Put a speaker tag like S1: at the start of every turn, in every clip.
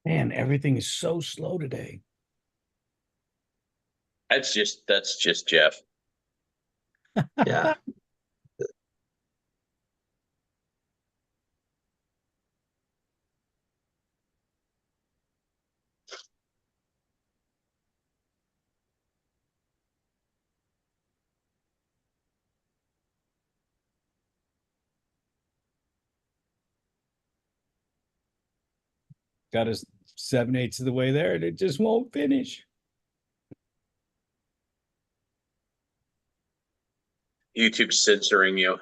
S1: Man, everything is so slow today.
S2: That's just Jeff.
S3: Yeah.
S1: Got us 7/8 of the way there, and it just won't finish.
S2: YouTube censoring you.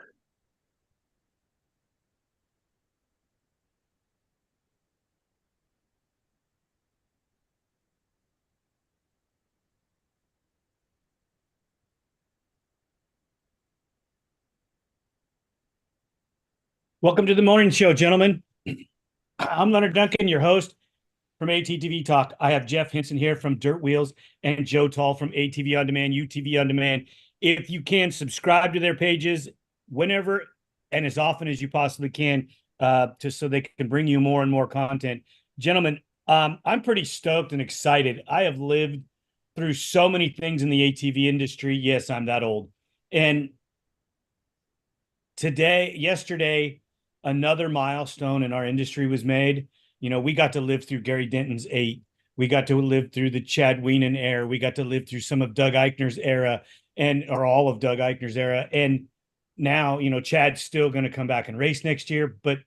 S1: Welcome to the morning show, gentlemen. I'm Leonard Duncan, your host from ATV-TALK. I have Jeff Henson here from Dirt Wheels and Joe Tolle from ATV On Demand, UTV On Demand. If you can, subscribe to their pages whenever and as often as you possibly can, just so they can bring you more and more content. Gentlemen, I'm pretty stoked and excited. I have lived through so many things in the ATV industry. Yes, I'm that old. And yesterday, another milestone in our industry was made. You know, we got to live through Gary Denton's 8. We got to live through the Chad Wienen era. We got to live through some of Doug Eichner's era or all of Doug Eichner's era. And now, you know, Chad's still going to come back and race next year, but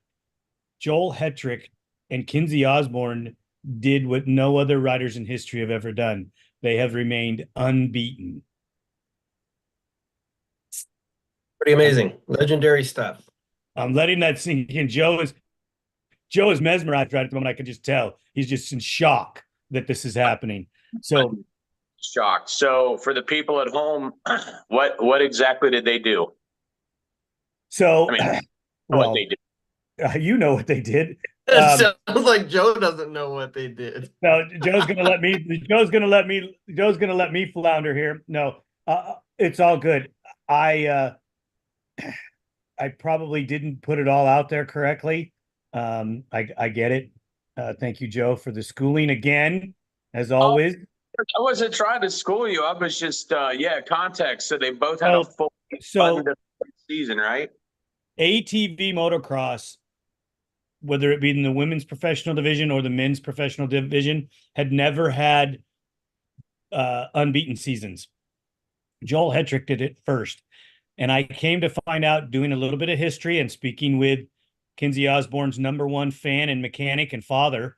S1: Joel Hetrick and Kinsey Osborn did what no other riders in history have ever done. They have remained unbeaten.
S3: Pretty amazing. Legendary stuff.
S1: I'm letting that sink in. Joe is mesmerized right at the moment. I can just tell he's just in shock that this is happening. So
S2: Shocked. So for the people at home, what exactly did they do?
S1: So,
S2: I mean,
S1: well,
S2: what they did.
S1: You know what they did.
S3: It sounds like Joe doesn't know what they did.
S1: No, Joe's gonna let me flounder here. No, it's all good. I probably didn't put it all out there correctly. I get it. Thank you, Joe, for the schooling again, as always.
S2: I wasn't trying to school you. I was just context. So they both had a full season, right?
S1: ATV motocross, whether it be in the women's professional division or the men's professional division, had never had unbeaten seasons. Joel Hetrick did it first. And I came to find out, doing a little bit of history and speaking with Kinsey Osborn's #1 fan and mechanic and father,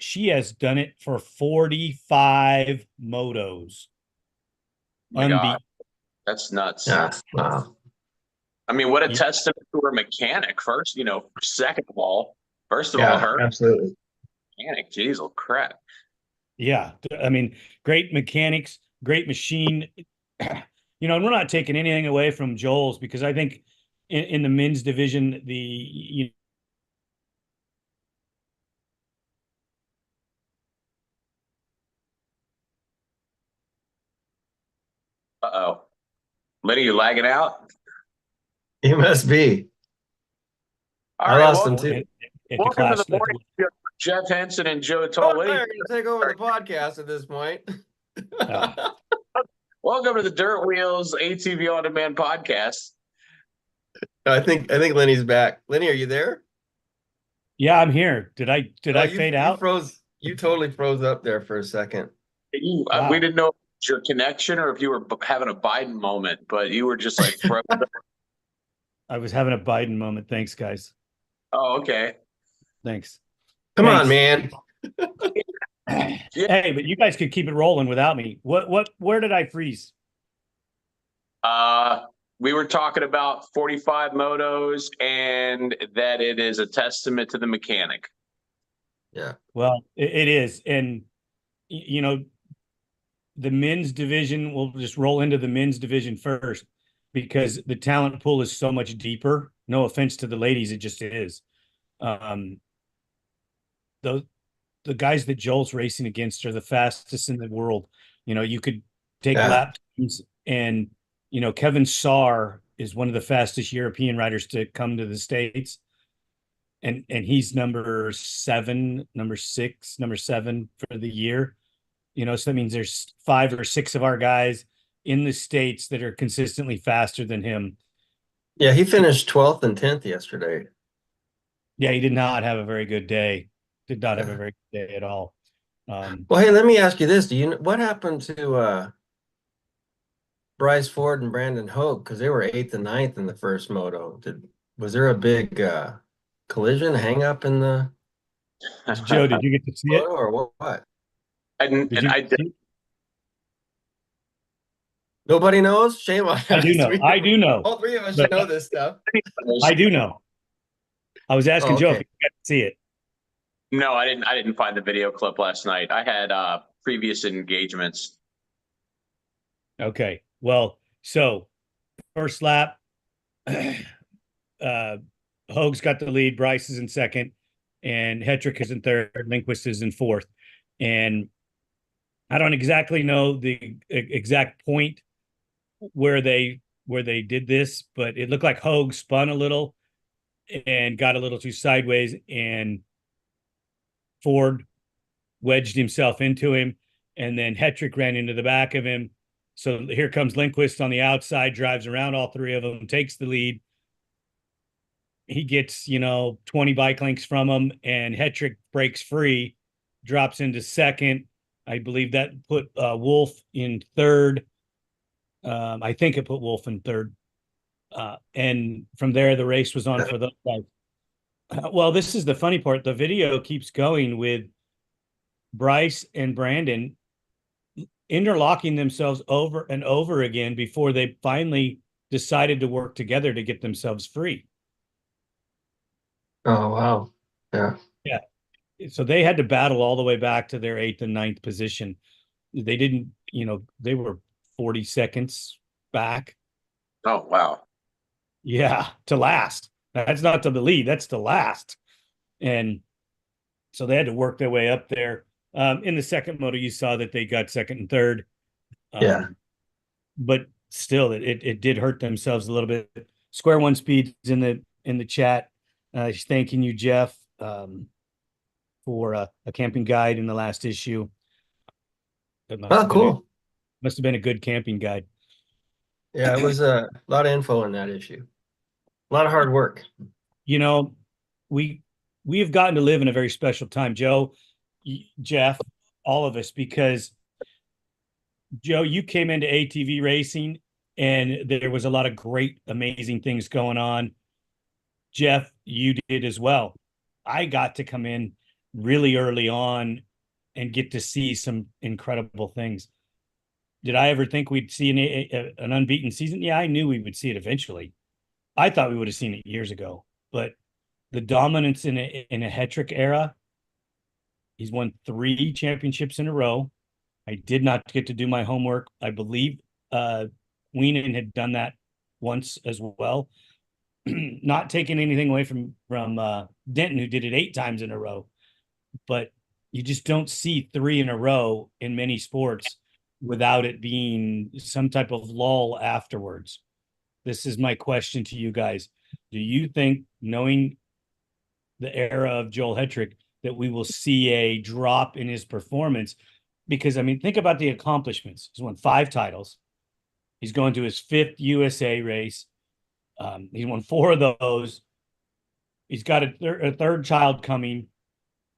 S1: she has done it for 45 motos.
S2: My God, that's nuts.
S3: Yeah. Wow.
S2: I mean, what a testament to her mechanic. First, second of all, her
S3: absolutely
S2: mechanic. Jeez, oh crap.
S1: Yeah, I mean, great mechanics, great machine. And we're not taking anything away from Joel's, because I think in the men's division,
S2: Uh-oh. Lenny, you lagging out?
S3: You must be.
S2: I lost
S3: him too.
S2: Welcome to the morning show, Jeff Henson and Joe Tolle.
S3: They're going to take over the podcast at this point.
S2: Welcome to the Dirt Wheels ATV On Demand podcast.
S3: I think Lenny's back. Lenny, are you there?
S1: Yeah, I'm here. Did I fade out?
S3: You totally froze up there for a second.
S2: Wow. We didn't know if it was your connection or if you were having a Biden moment, but you were just like frozen.
S1: I was having a Biden moment. Thanks, guys.
S2: Oh, okay.
S1: Thanks.
S3: Come on, man.
S1: Hey, but you guys could keep it rolling without me. Where did I freeze?
S2: We were talking about 45 motos and that it is a testament to the mechanic.
S3: Yeah.
S1: Well, it is. And, the men's division, we'll just roll into the men's division first, because the talent pool is so much deeper. No offense to the ladies, it just is. The guys that Joel's racing against are the fastest in the world. You could take lap times, and Kevin Saar is one of the fastest European riders to come to the States. and he's number 7, number 6, number 7 for the year. So that means there's 5 or 6 of our guys in the States that are consistently faster than him.
S3: Yeah, he finished 12th and 10th yesterday.
S1: Yeah, he did not have a very good day. Did not have a very good day at all.
S3: Well, hey, let me ask you this. Do you know what happened to Bryce Ford and Brandon Hogue? Because they were 8th and 9th in the first moto. Was there a big collision hang up in the
S1: Joe, did you get to see it?
S3: moto or what?
S2: I did.
S3: Nobody knows? Shame on us.
S1: I do know. I do know.
S3: All 3 of us know this stuff.
S1: I do know. I was asking Joe if you got to see it.
S2: No, I didn't find the video clip last night. I had previous engagements.
S1: Okay. Well, so first lap, Hogue's got the lead, Bryce is in second, and Hetrick is in third, Lindquist is in fourth. And I don't exactly know the exact point where they did this, but it looked like Hogue spun a little and got a little too sideways, and Ford wedged himself into him, and then Hetrick ran into the back of him. So here comes Lindquist on the outside, drives around all 3 of them, takes the lead. He gets, 20 bike lengths from him, and Hetrick breaks free, drops into second. I believe that put Wolf in third. I think it put Wolf in third. And from there, the race was on for those guys. Well, this is the funny part. The video keeps going with Bryce and Brandon interlocking themselves over and over again before they finally decided to work together to get themselves free.
S3: Oh, wow. Yeah.
S1: Yeah. So they had to battle all the way back to their 8th and 9th position. They didn't, they were 40 seconds back.
S2: Oh, wow.
S1: Yeah, to last. That's not to the lead, that's to last. And so they had to work their way up there. In the second moto, you saw that they got second and third.
S3: Yeah.
S1: But still, it did hurt themselves a little bit. Square One Speed's in the chat. She's thanking you, Jeff, for a camping guide in the last issue.
S3: Oh, cool.
S1: Must have been a good camping guide.
S3: Yeah, it was a lot of info in that issue. A lot of hard work.
S1: We have gotten to live in a very special time, Joe, Jeff, all of us, because Joe, you came into ATV racing and there was a lot of great, amazing things going on. Jeff, you did as well. I got to come in really early on and get to see some incredible things. Did I ever think we'd see an unbeaten season? Yeah, I knew we would see it eventually. I thought we would have seen it years ago, but the dominance in a Hetrick era, he's won 3 championships in a row. I did not get to do my homework. I believe Weenan had done that once as well. Not taking anything away from Denton, who did it 8 times in a row, but you just don't see 3 in a row in many sports without it being some type of lull afterwards. This is my question to you guys. Do you think, knowing the era of Joel Hetrick, that we will see a drop in his performance? Because, think about the accomplishments. He's won 5 titles. He's going to his 5th USA race. He won 4 of those. He's got a third child coming.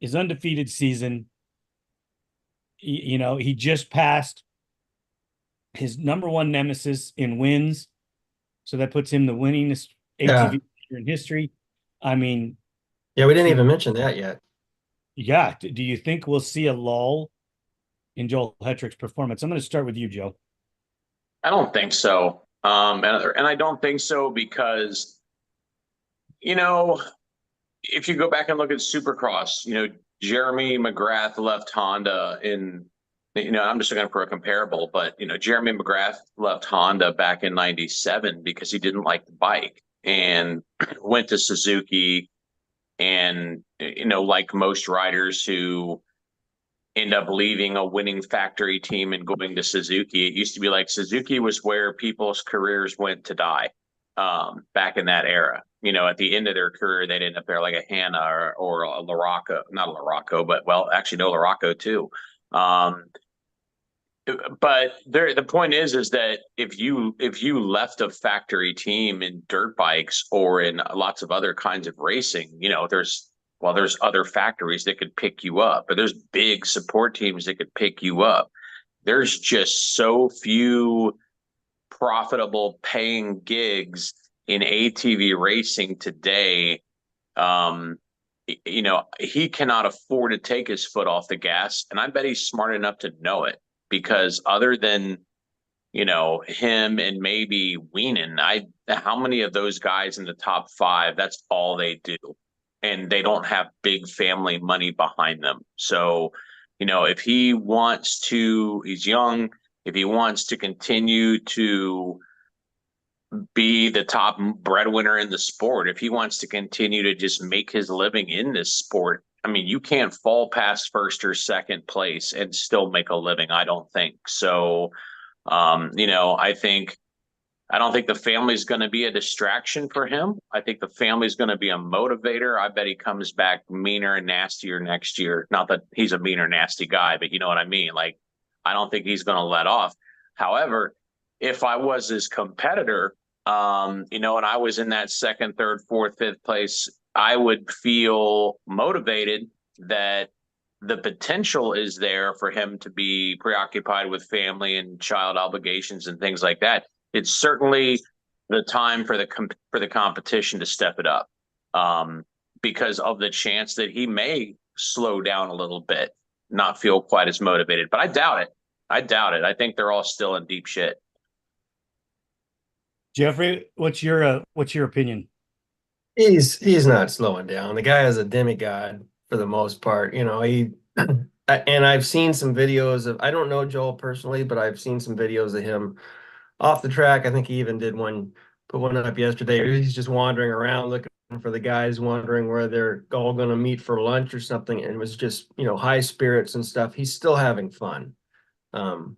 S1: His undefeated season. He just passed his number 1 nemesis in wins. So that puts him the winningest ATV in history.
S3: Yeah, we didn't even mention that yet.
S1: Yeah. Do you think we'll see a lull in Joel Hetrick's performance? I'm going to start with you, Joe.
S2: I don't think so. And I don't think so because, if you go back and look at Supercross, Jeremy McGrath left Honda in, I'm just looking for a comparable, but, Jeremy McGrath left Honda back in 97 because he didn't like the bike and went to Suzuki. And, like most riders who end up leaving a winning factory team and going to Suzuki, it used to be like Suzuki was where people's careers went to die. back in that era. At the end of their career, they'd end up there like a Hannah or a Larocco, not a Larocco, but well, actually no Larocco too. But the point is that if you left a factory team in dirt bikes or in lots of other kinds of racing, there's other factories that could pick you up, but there's big support teams that could pick you up. There's just so few profitable paying gigs in ATV racing today. He cannot afford to take his foot off the gas, and I bet he's smart enough to know it, because other than him and maybe Weenan, how many of those guys in the top 5, that's all they do, and they don't have big family money behind them. So if he wants to, he's young, if he wants to continue to be the top breadwinner in the sport, if he wants to continue to just make his living in this sport, I mean, you can't fall past first or second place and still make a living, I don't think. So, I don't think the family's going to be a distraction for him. I think the family's going to be a motivator. I bet he comes back meaner and nastier next year. Not that he's a mean or nasty guy, but you know what I mean? Like, I don't think he's going to let off. However, if I was his competitor, and I was in that second, third, fourth, fifth place, I would feel motivated that the potential is there for him to be preoccupied with family and child obligations and things like that. It's certainly the time for the competition to step it up, because of the chance that he may slow down a little bit, not feel quite as motivated. But I doubt it. I think they're all still in deep shit.
S1: Jeffrey, what's your opinion?
S3: He's not slowing down. The guy is a demigod for the most part. And I've seen some videos of, I don't know Joel personally, but I've seen some videos of him off the track. I think he even put one up yesterday. He's just wandering around looking for the guys, wondering where they're all going to meet for lunch or something. And it was just, high spirits and stuff. He's still having fun. And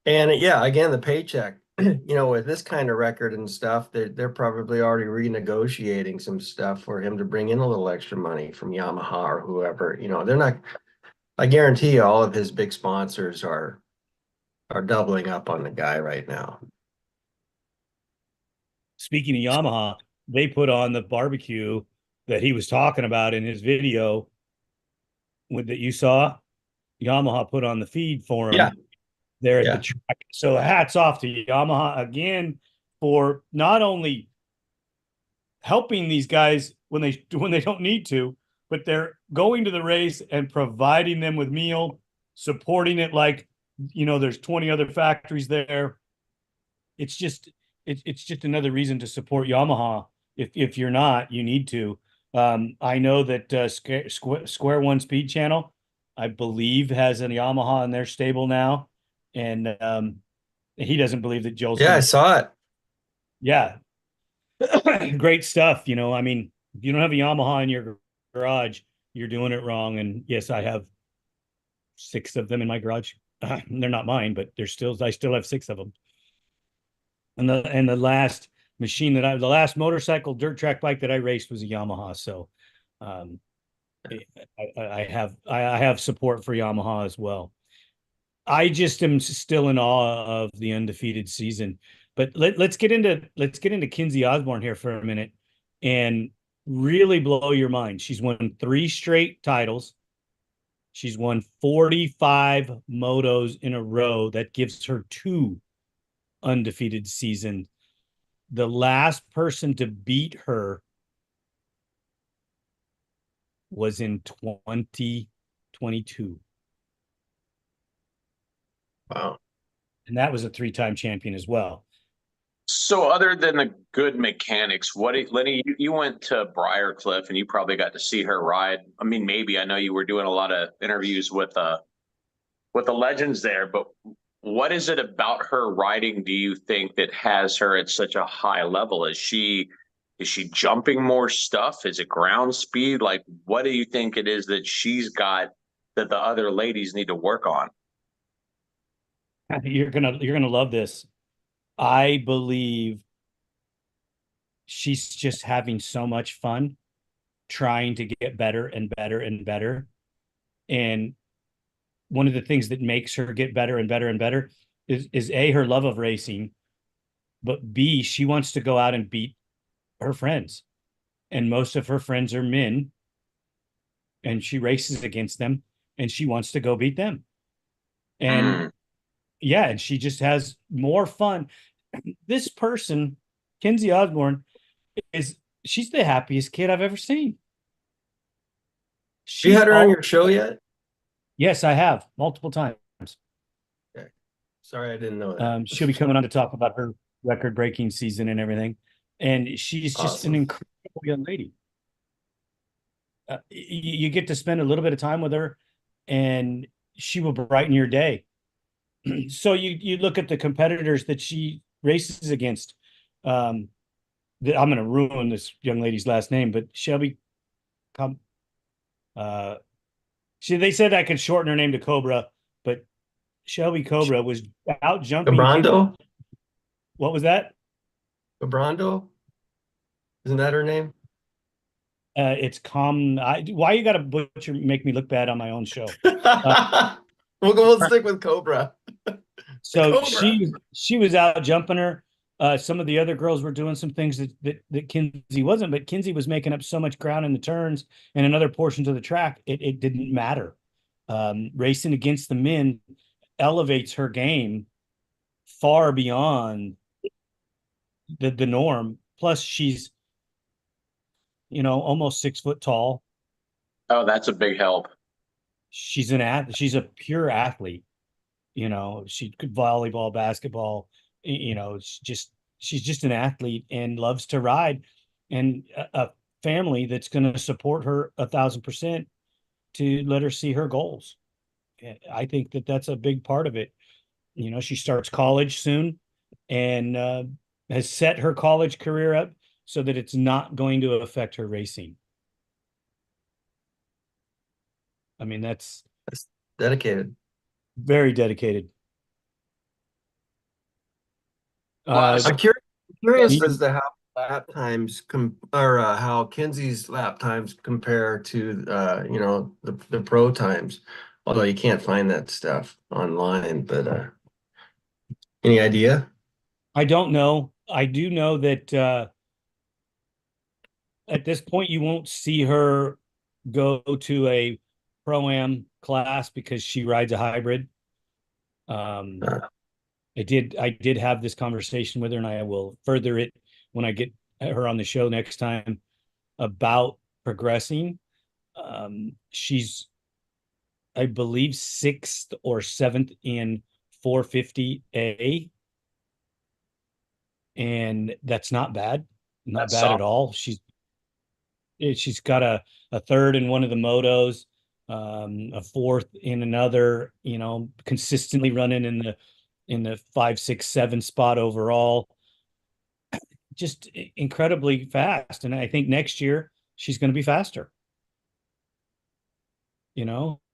S3: yeah, again, the paycheck, with this kind of record and stuff, they're probably already renegotiating some stuff for him to bring in a little extra money from Yamaha or whoever. They're not, I guarantee you all of his big sponsors are doubling up on the guy right now.
S1: Speaking of Yamaha, they put on the barbecue that he was talking about in his video that you saw. Yamaha put on the feed for him.
S3: Yeah.
S1: There at the track. So hats off to Yamaha again for not only helping these guys when they don't need to, but they're going to the race and providing them with meal, supporting it like, there's 20 other factories there. It's just another reason to support Yamaha. If you're not, you need to. I know that Square One Speed Channel, I believe, has a Yamaha in their stable now. And he doesn't believe that Joel's
S3: I saw it.
S1: Yeah. Great stuff. I mean, if you don't have a Yamaha in your garage, you're doing it wrong. And yes, I have 6 of them in my garage. They're not mine, but I still have 6 of them. And the last machine the last motorcycle dirt track bike that I raced was a Yamaha. So I have support for Yamaha as well. I just am still in awe of the undefeated season. But let's get into Kinsey Osborn here for a minute and really blow your mind. She's won 3 straight titles. She's won 45 motos in a row. That gives her 2 undefeated seasons. The last person to beat her was in 2022.
S3: Wow.
S1: And that was a 3-time champion as well.
S2: So other than the good mechanics, Lenny, you went to Briarcliff and you probably got to see her ride. I mean, maybe, I know you were doing a lot of interviews with the legends there, but what is it about her riding, do you think, that has her at such a high level? Is she jumping more stuff? Is it ground speed? Like, what do you think it is that she's got that the other ladies need to work on?
S1: You're gonna love this. I believe she's just having so much fun trying to get better and better and better. And one of the things that makes her get better and better and better is A, her love of racing, but B, she wants to go out and beat her friends. And most of her friends are men, and she races against them, and she wants to go beat them. And yeah, and she just has more fun. This person, Kinsey Osborn, she's the happiest kid I've ever seen.
S3: You had her on your show yet?
S1: Yes, I have multiple times.
S3: Okay. Sorry, I didn't know that.
S1: She'll be coming on to talk about her record-breaking season and everything. And she's just an incredible young lady. You get to spend a little bit of time with her, and she will brighten your day. So you look at the competitors that she races against. I'm going to ruin this young lady's last name, but Shelby. They said I could shorten her name to Cobra, but Shelby Cobra was out jumping.
S3: Cabrando?
S1: What was that?
S3: Cabrando? Isn't that her name?
S1: It's why you got to make me look bad on my own show?
S3: We'll stick with Cobra.
S1: So
S3: Cobra.
S1: she was out jumping her. Some of the other girls were doing some things that Kinsey wasn't, but Kinsey was making up so much ground in the turns and in other portions of the track, it didn't matter. Racing against the men elevates her game far beyond the norm. Plus, she's almost 6 foot tall.
S2: Oh, that's a big help.
S1: She's she's a pure athlete. She could volleyball, basketball. She's just an athlete and loves to ride, and a family that's going to support her 1,000% to let her see her goals. I think that's a big part of it. She starts college soon, and has set her college career up so that it's not going to affect her racing. I mean, that's
S3: dedicated.
S1: Very dedicated.
S3: I'm curious as to how lap times how Kinsey's lap times compare to the pro times. Although you can't find that stuff online, but any idea?
S1: I don't know. I do know that at this point you won't see her go to a pro-am class because she rides a hybrid. I did have this conversation with her, and I will further it when I get her on the show next time about progressing. She's, I believe, 6th or 7th in 450A. And that's not bad. Not bad at all. She's got a 3rd in one of the motos, a 4th in another, consistently running in the 5, 6, 7 spot overall. Just incredibly fast. And I think next year she's going to be faster.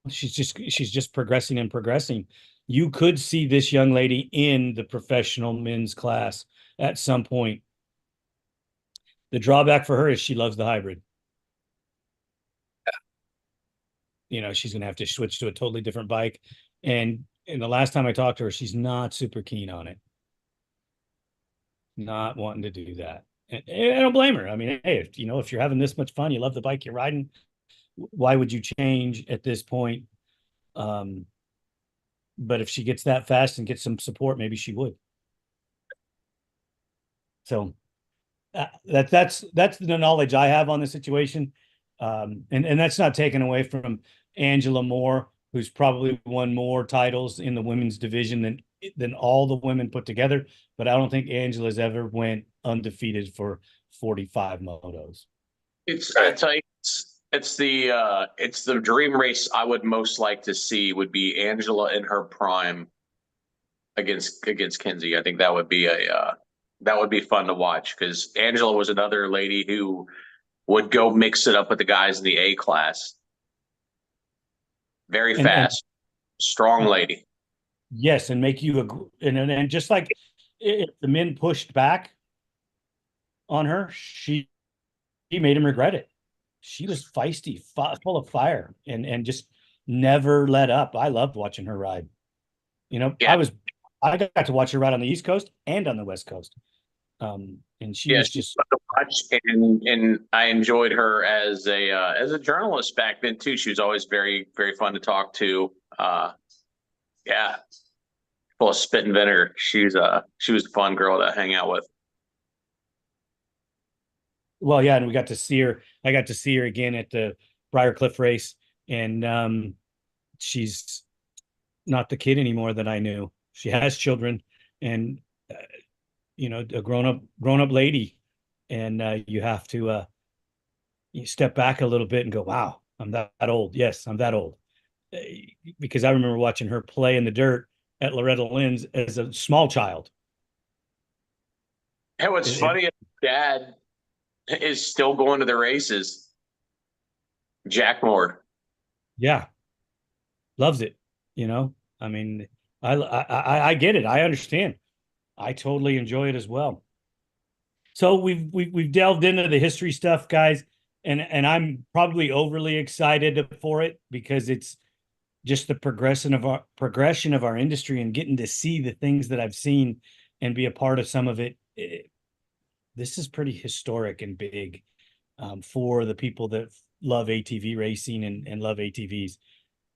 S1: She's just progressing and progressing. You could see this young lady in the professional men's class at some point. The drawback for her is she loves the hybrid. She's going to have to switch to a totally different bike. And the last time I talked to her, she's not super keen on it. Not wanting to do that. And I don't blame her. I mean, hey, if you're having this much fun, you love the bike you're riding, why would you change at this point? But if she gets that fast and gets some support, maybe she would. So that's the knowledge I have on the situation. And that's not taken away from Angela Moore, who's probably won more titles in the women's division than all the women put together. But I don't think Angela's ever went undefeated for 45 motos.
S2: I tell you, it's the dream race I would most like to see would be Angela in her prime against Kinsey. I think that would be fun to watch, because Angela was another lady who would go mix it up with the guys in the A class. Very fast, strong lady.
S1: Yes, and make you and just like if the men pushed back, on her, she made him regret it. She was feisty, full of fire, and just never let up. I loved watching her ride. You know,
S2: Yeah.
S1: I got to watch her ride on the East Coast and on the West Coast. And she was
S2: she's
S1: just
S2: fun to watch, and I enjoyed her as a journalist back then too. She was always very, very fun to talk to. Yeah, full of spit and vinegar. She was a fun girl to hang out with.
S1: well, yeah, and we got to see her. I got to see her again at the Briarcliff race, and she's not the kid anymore that I knew. She has children, and you know, a grown up lady, and you have to you step back a little bit and go, "Wow, I'm that old." Yes, I'm that old. Because I remember watching her play in the dirt at Loretta Lynn's as a small child.
S2: And what's funny, Dad is still going to the races. Jack Moore.
S1: Yeah, loves it. You know, I mean, I get it. I understand. I totally enjoy it as well. So we've delved into the history stuff, guys, and I'm probably overly excited for it because it's just the progression of our industry and getting to see the things that I've seen and be a part of some of it. This is pretty historic and big for the people that love ATV racing and love ATVs.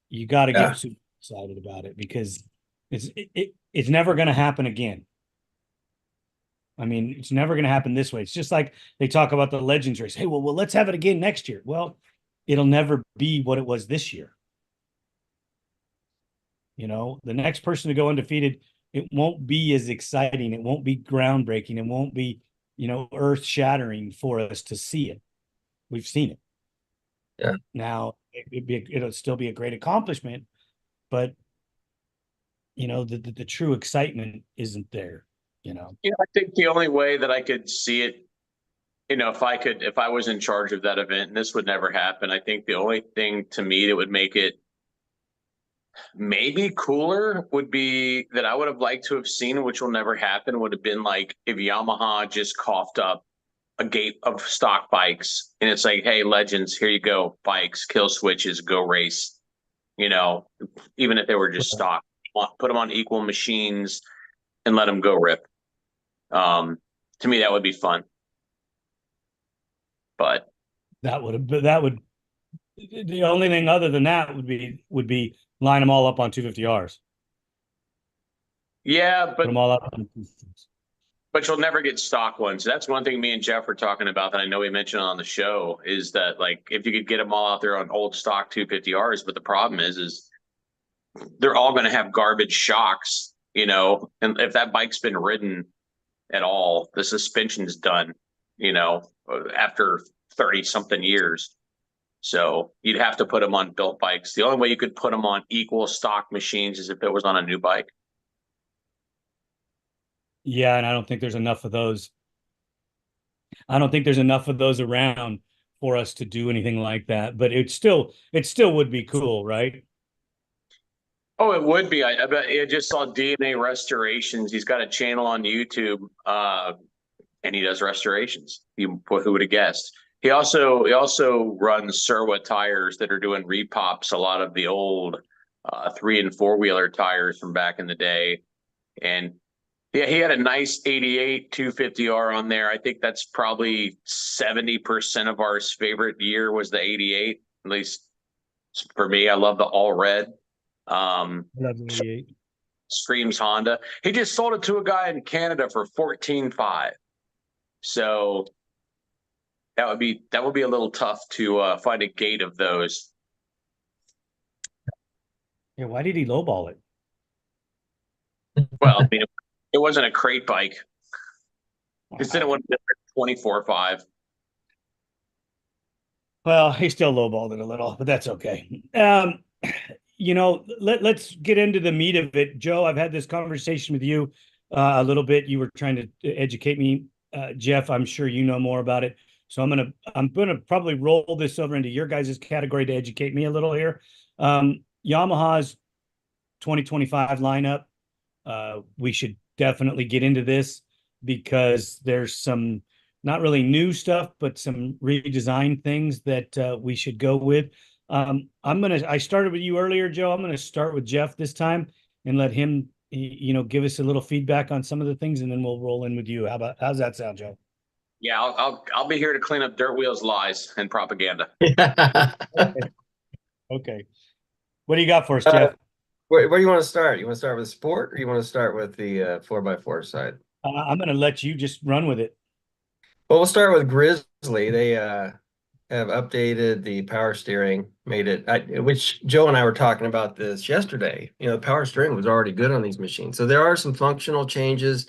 S1: You got to get super excited about it because it's never going to happen again. I mean, it's never going to happen this way. It's just like they talk about the Legends race. Hey, well, let's have it again next year. Well, it'll never be what it was this year. You know, the next person to go undefeated, it won't be as exciting. It won't be groundbreaking. It won't be, you know, earth shattering for us to see it. We've seen it.
S3: Yeah.
S1: Now it'll still be a great accomplishment, but you know, the true excitement isn't there, you know.
S2: Yeah, I think the only way that I could see it, you know, if I was in charge of that event, and this would never happen, I think the only thing to me that would make it maybe cooler would be that I would have liked to have seen, which will never happen, would have been like if Yamaha just coughed up a gate of stock bikes and it's like, hey, Legends, here you go, bikes, kill switches, go race. You know, even if they were just stock, put them on equal machines and let them go rip. To me, that would be fun. But
S1: that would the only thing other than that would be line them all up on 250Rs.
S2: yeah,
S1: Put them all up on
S2: but you'll never get stock ones. That's one thing me and Jeff were talking about that I know we mentioned on the show is that like if you could get them all out there on old stock 250Rs, but the problem is they're all going to have garbage shocks, you know, and if that bike's been ridden at all, the suspension's done, you know, after 30 something years. So you'd have to put them on built bikes. The only way you could put them on equal stock machines is if it was on a new bike.
S1: Yeah, and I don't think there's enough of those. I don't think there's enough of those around for us to do anything like that. But it still would be cool, right?
S2: Oh, it would be. I bet I just saw DNA Restorations. He's got a channel on YouTube, and he does restorations. Who would have guessed? He also runs Serwa tires that are doing repops. A lot of the old 3 and 4 wheeler tires from back in the day, and yeah, he had a nice 88 250R on there. I think that's probably 70% of our favorite year was the 88. At least for me, I love the all red. Screams Honda. He just sold it to a guy in Canada for 14.5. So that would be a little tough to find a gate of those.
S1: Yeah, why did he lowball it?
S2: Well, I mean, it wasn't a crate bike. He said it would have been 24.5.
S1: Well, he still lowballed it a little, but that's okay. You know, let's get into the meat of it. Joe, I've had this conversation with you a little bit. You were trying to educate me. Jeff, I'm sure you know more about it. So I'm gonna probably roll this over into your guys' category to educate me a little here. Yamaha's 2025 lineup. We should definitely get into this because there's some not really new stuff, but some redesigned things that we should go with. I started with you earlier, Joe. I'm gonna start with Jeff this time and let him, give us a little feedback on some of the things, and then we'll roll in with you. How's that sound, Joe?
S2: Yeah, I'll be here to clean up Dirt Wheels lies and propaganda.
S1: Okay. Okay. What do you got for us, Jeff?
S3: Where do you want to start? You want to start with sport, or you want to start with the 4x4 side?
S1: I'm going to let you just run with it.
S3: Well, we'll start with Grizzly. They have updated the power steering, made it, which Joe and I were talking about this yesterday. The power steering was already good on these machines. So there are some functional changes,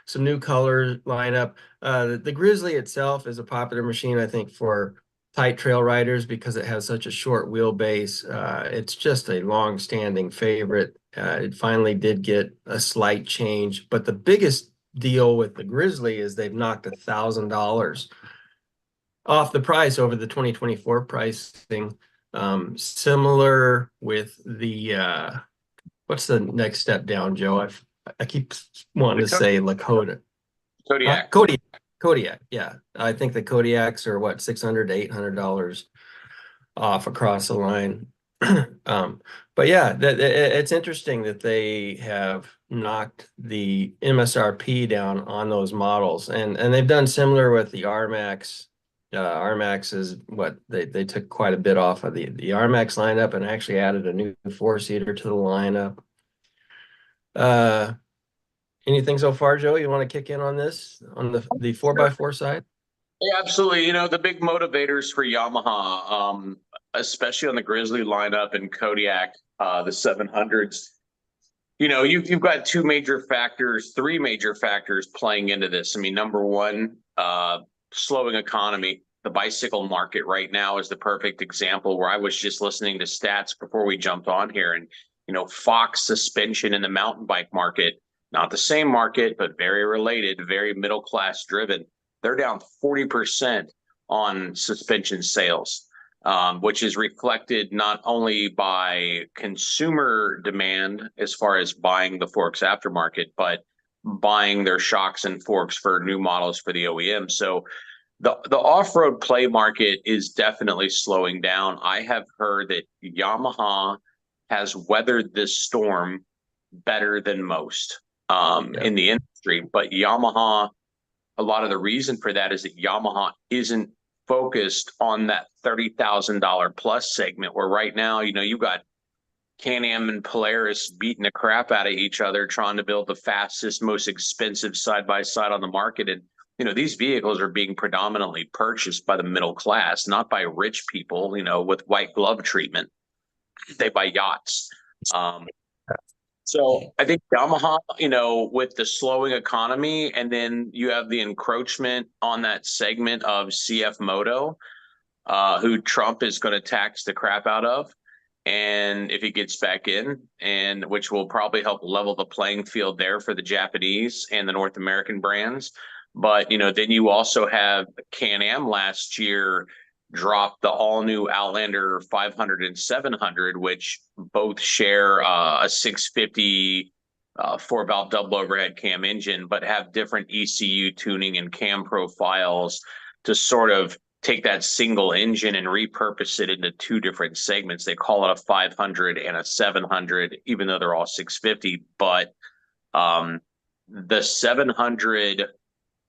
S3: some new color lineup. The Grizzly itself is a popular machine, I think, for tight trail riders because it has such a short wheelbase. It's just a long-standing favorite. It finally did get a slight change, but the biggest deal with the Grizzly is they've knocked $1,000 off the price over the 2024 pricing. Similar with the what's the next step down, Joe? I keep wanting to say Lakota.
S2: Kodiak.
S3: Kodiak, yeah. I think the Kodiaks are what, $600 to $800 off across the line. But yeah, it's interesting that they have knocked the MSRP down on those models, and they've done similar with the RMAX. RMAX is what they took quite a bit off of the RMAX lineup and actually added a new 4-seater to the lineup. Anything so far, Joe, you want to kick in on this, on the 4x4 side?
S2: Yeah, absolutely. The big motivators for Yamaha, especially on the Grizzly lineup and Kodiak, the 700s, you've got three major factors playing into this. I mean, number one, slowing economy. The bicycle market right now is the perfect example, where I was just listening to stats before we jumped on here, and Fox suspension in the mountain bike market, not the same market, but very related, very middle class driven. They're down 40% on suspension sales, which is reflected not only by consumer demand as far as buying the forks aftermarket, but buying their shocks and forks for new models for the OEM. So the off-road play market is definitely slowing down. I have heard that Yamaha has weathered this storm better than most in the industry, but Yamaha, a lot of the reason for that is that Yamaha isn't focused on that $30,000 plus segment, where right now, you got Can-Am and Polaris beating the crap out of each other, trying to build the fastest, most expensive side-by-side on the market. And, these vehicles are being predominantly purchased by the middle class, not by rich people, with white glove treatment. They buy yachts. So I think Yamaha, with the slowing economy, and then you have the encroachment on that segment of CF Moto, who Trump is going to tax the crap out of. And if he gets back in, and which will probably help level the playing field there for the Japanese and the North American brands. But, then you also have Can-Am last year dropped the all-new Outlander 500 and 700, which both share a 650 4-valve double overhead cam engine, but have different ECU tuning and cam profiles to sort of take that single engine and repurpose it into two different segments. They call it a 500 and a 700, even though they're all 650. But the 700,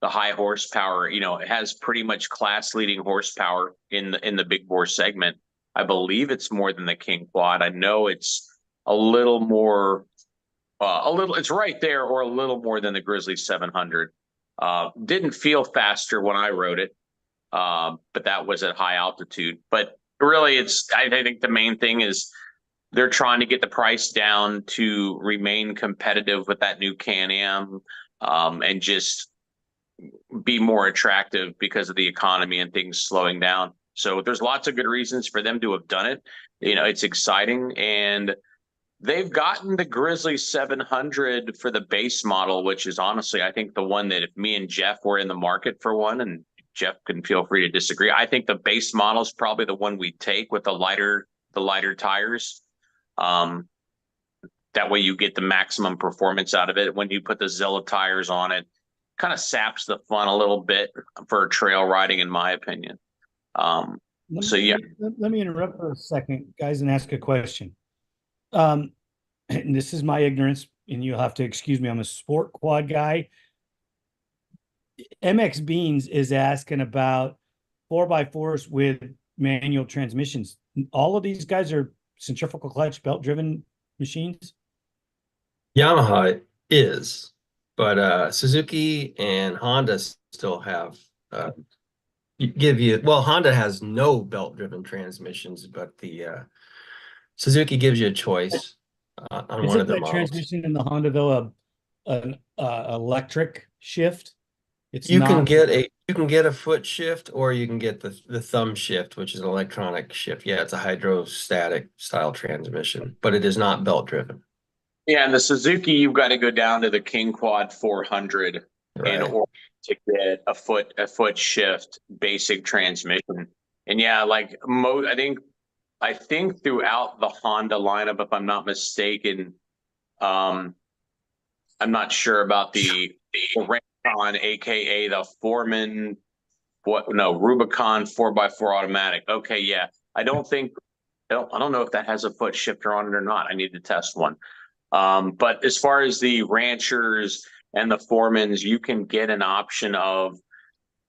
S2: the high horsepower, it has pretty much class leading horsepower in the big bore segment. I believe it's more than the King Quad. I know it's a little more, it's right there, or a little more than the Grizzly 700. Didn't feel faster when I rode it, but that was at high altitude. But really, I think the main thing is they're trying to get the price down to remain competitive with that new Can-Am, and just be more attractive because of the economy and things slowing down. So there's lots of good reasons for them to have done it. It's exciting, and they've gotten the Grizzly 700 for the base model, which is honestly, I think, the one that if me and Jeff were in the market for one, and Jeff can feel free to disagree, I think the base model is probably the one we take with the lighter tires. That way you get the maximum performance out of it. When you put the Zilla tires on it, kind of saps the fun a little bit for trail riding, in my opinion. So yeah,
S1: Let me interrupt for a second, guys, and ask a question. And this is my ignorance, and you'll have to excuse me. I'm a sport quad guy. MX Beans is asking about 4x4s with manual transmissions. All of these guys are centrifugal clutch belt driven machines.
S3: Yamaha is, but Suzuki and Honda still have well, Honda has no belt driven transmissions, but the Suzuki gives you a choice on one
S1: Isn't
S3: of their
S1: that
S3: models.
S1: transmission in the Honda though an electric shift? It's
S3: You
S1: not.
S3: can get a foot shift, or you can get the thumb shift, which is an electronic shift. Yeah, it's a hydrostatic style transmission, but it is not belt driven.
S2: yeah, and the Suzuki, you've got to go down to the King Quad 400 in
S3: Right.
S2: order to get a foot shift basic transmission. And yeah, like I think throughout the Honda lineup, if I'm not mistaken, I'm not sure about the Rubicon, aka the Foreman, Rubicon 4x4 automatic. Okay, yeah. I don't know if that has a foot shifter on it or not. I need to test one. But as far as the ranchers and the Foremans, you can get an option of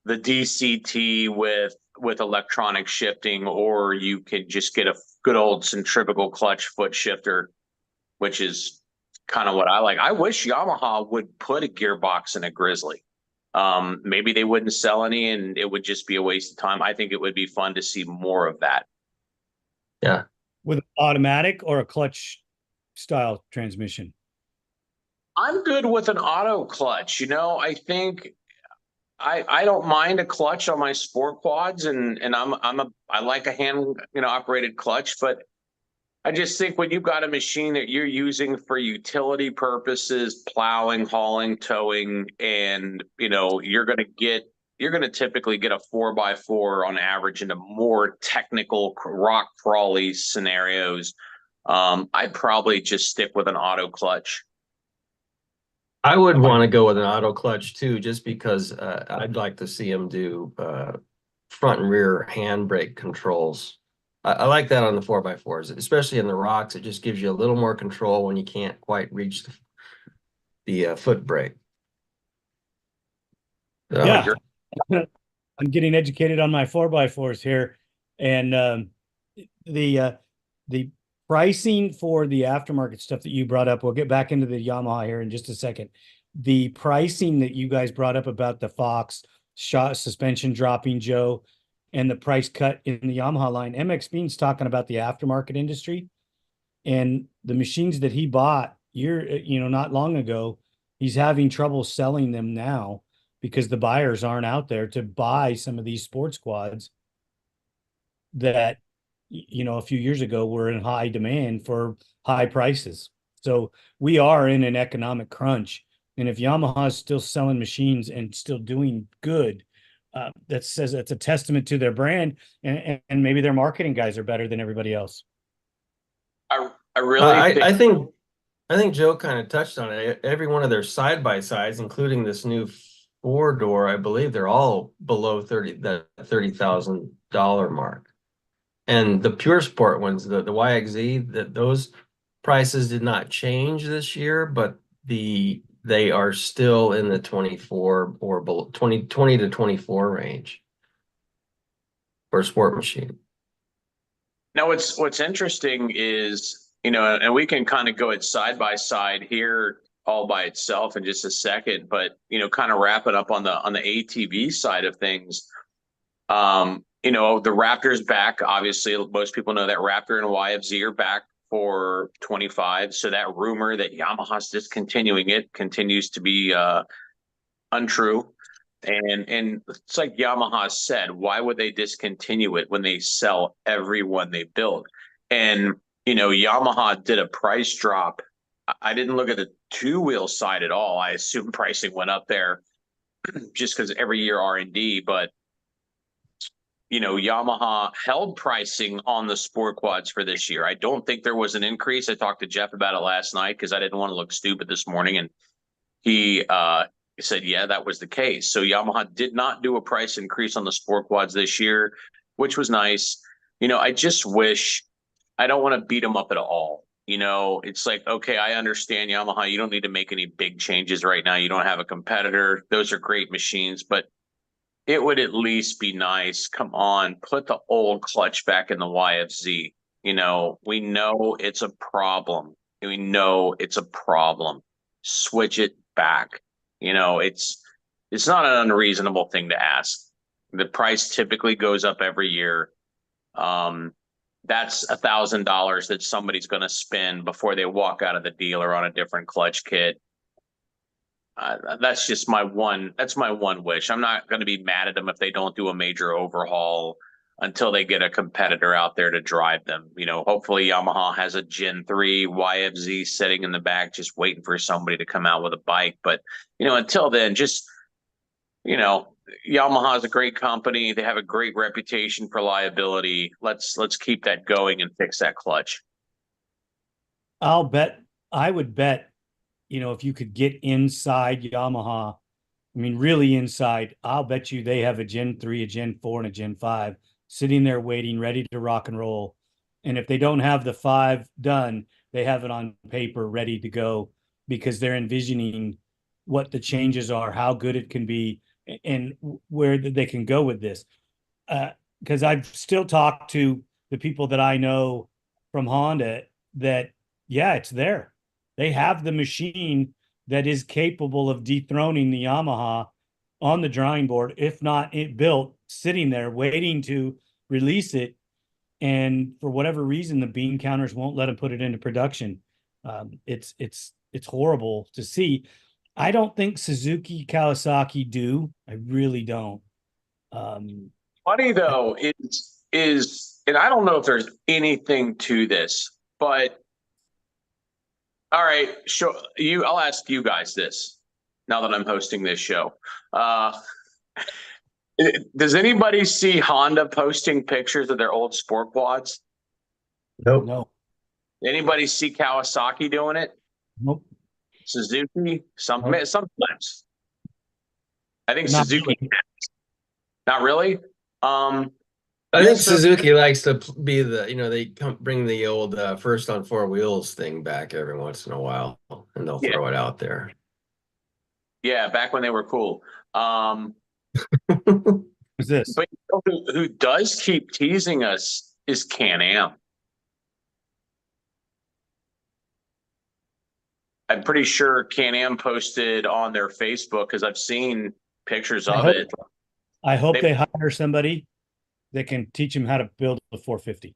S2: the DCT with electronic shifting, or you could just get a good old centrifugal clutch foot shifter, which is kind of what I like. I wish Yamaha would put a gearbox in a Grizzly. Maybe they wouldn't sell any and it would just be a waste of time. I think it would be fun to see more of that.
S3: Yeah.
S1: With automatic or a clutch style transmission?
S2: I'm good with an auto clutch. I think I don't mind a clutch on my sport quads, and I like a hand operated clutch, but I just think when you've got a machine that you're using for utility purposes, plowing, hauling, towing, and you're going to typically get a 4x4 on average into more technical rock crawly scenarios. I'd probably just stick with an auto clutch.
S3: I would want to go with an auto clutch too, just because I'd like to see them do front and rear handbrake controls. I like that on the 4x4s, especially in the rocks. It just gives you a little more control when you can't quite reach the foot brake.
S1: Yeah, I'm getting educated on my 4x4s here, and the pricing for the aftermarket stuff that you brought up. We'll get back into the Yamaha here in just a second. The pricing that you guys brought up about the Fox shot suspension dropping, Joe, and the price cut in the Yamaha line. MX Bean's talking about the aftermarket industry and the machines that he bought not long ago. He's having trouble selling them now because the buyers aren't out there to buy some of these sports quads that a few years ago were in high demand for high prices. So we are in an economic crunch. And if Yamaha is still selling machines and still doing good, that says it's a testament to their brand, and maybe their marketing guys are better than everybody else.
S2: I really
S3: I think Joe kind of touched on it. Every one of their side by sides, including this new 4-door, I believe they're all below that $30,000 mark. And the pure sport ones, the YXZ, those prices did not change this year, but they are still in the 24 or below 20 to 24 range for a sport machine.
S2: Now, what's interesting is, and we can kind of go it side by side here all by itself in just a second, but kind of wrap it up on the ATV side of things. The Raptor's back. Obviously, most people know that Raptor and YFZ are back for 25. So that rumor that Yamaha's discontinuing it continues to be untrue. And it's like Yamaha said, why would they discontinue it when they sell every one they build? And Yamaha did a price drop. I didn't look at the two-wheel side at all. I assume pricing went up there just because every year R&D, but Yamaha held pricing on the sport quads for this year. I don't think there was an increase. I talked to Jeff about it last night because I didn't want to look stupid this morning, and he said, yeah, that was the case. So Yamaha did not do a price increase on the sport quads this year, which was nice. I just wish, I don't want to beat them up at all. It's like, okay, I understand Yamaha. You don't need to make any big changes right now. You don't have a competitor. Those are great machines, but it would at least be nice. Come on, put the old clutch back in the YFZ. We know it's a problem. We know it's a problem. Switch it back. It's not an unreasonable thing to ask. The price typically goes up every year. That's $1,000 that somebody's going to spend before they walk out of the dealer on a different clutch kit. That's my one wish. I'm not going to be mad at them if they don't do a major overhaul until they get a competitor out there to drive them. Hopefully Yamaha has a Gen 3 YFZ sitting in the back, just waiting for somebody to come out with a bike. But, until then, just, Yamaha is a great company. They have a great reputation for reliability. Let's keep that going and fix that clutch.
S1: I would bet, if you could get inside Yamaha, really inside, I'll bet you they have a Gen 3, a Gen 4, and a Gen 5 sitting there waiting, ready to rock and roll. And if they don't have the 5 done, they have it on paper ready to go because they're envisioning what the changes are, how good it can be, and where they can go with this. Because I've still talked to the people that I know from Honda that, yeah, it's there. They have the machine that is capable of dethroning the Yamaha on the drawing board, if not it built, sitting there waiting to release it. And for whatever reason, the bean counters won't let them put it into production. It's horrible to see. I don't think Suzuki, Kawasaki do. I really don't.
S2: Funny though is, and I don't know if there's anything to this, but all right, I'll ask you guys this now that I'm hosting this show. Does anybody see Honda posting pictures of their old sport quads?
S3: Nope.
S1: No.
S2: Anybody see Kawasaki doing it?
S1: Nope.
S2: Suzuki? Sometimes. I think
S1: Not
S2: Suzuki.
S1: really.
S2: Not really.
S3: I think Suzuki likes to be they bring the old first on 4 wheels thing back every once in a while, and they'll throw it out there.
S2: Yeah, back when they were cool.
S1: Who's this?
S2: But who does keep teasing us is Can-Am. I'm pretty sure Can-Am posted on their Facebook because I've seen pictures of it.
S1: I hope they hire somebody that can teach them how to build a 450.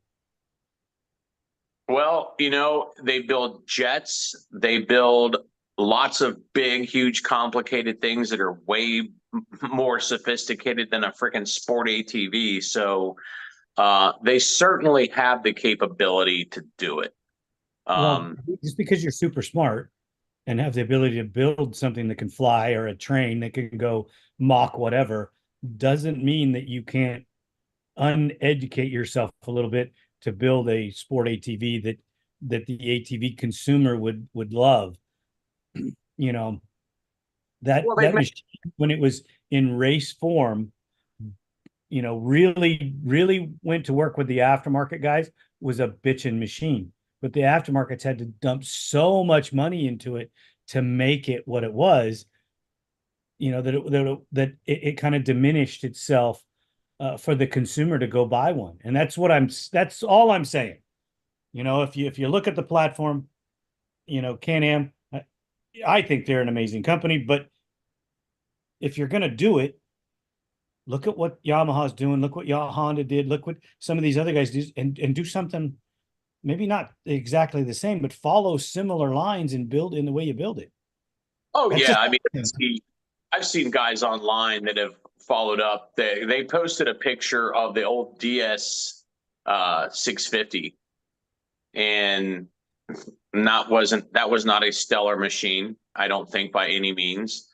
S2: Well, they build jets. They build lots of big, huge, complicated things that are way more sophisticated than a freaking sport ATV. So they certainly have the capability to do it.
S1: Well, just because you're super smart and have the ability to build something that can fly or a train that can go Mach whatever doesn't mean that you can't uneducate yourself a little bit to build a sport ATV that the ATV consumer would love. That machine, when it was in race form, really went to work with the aftermarket guys, was a bitchin' machine. But the aftermarkets had to dump so much money into it to make it what it was, that it kind of diminished itself for the consumer to go buy one. And that's all I'm saying. If you look at the platform, Can-Am, I think they're an amazing company, but if you're going to do it, look at what Yamaha's doing. Look what Honda did. Look what some of these other guys do, and do something maybe not exactly the same, but follow similar lines and build in the way you build it.
S2: Oh, yeah. I've seen guys online that have followed up. They posted a picture of the old DS 650, and that was not a stellar machine, I don't think, by any means.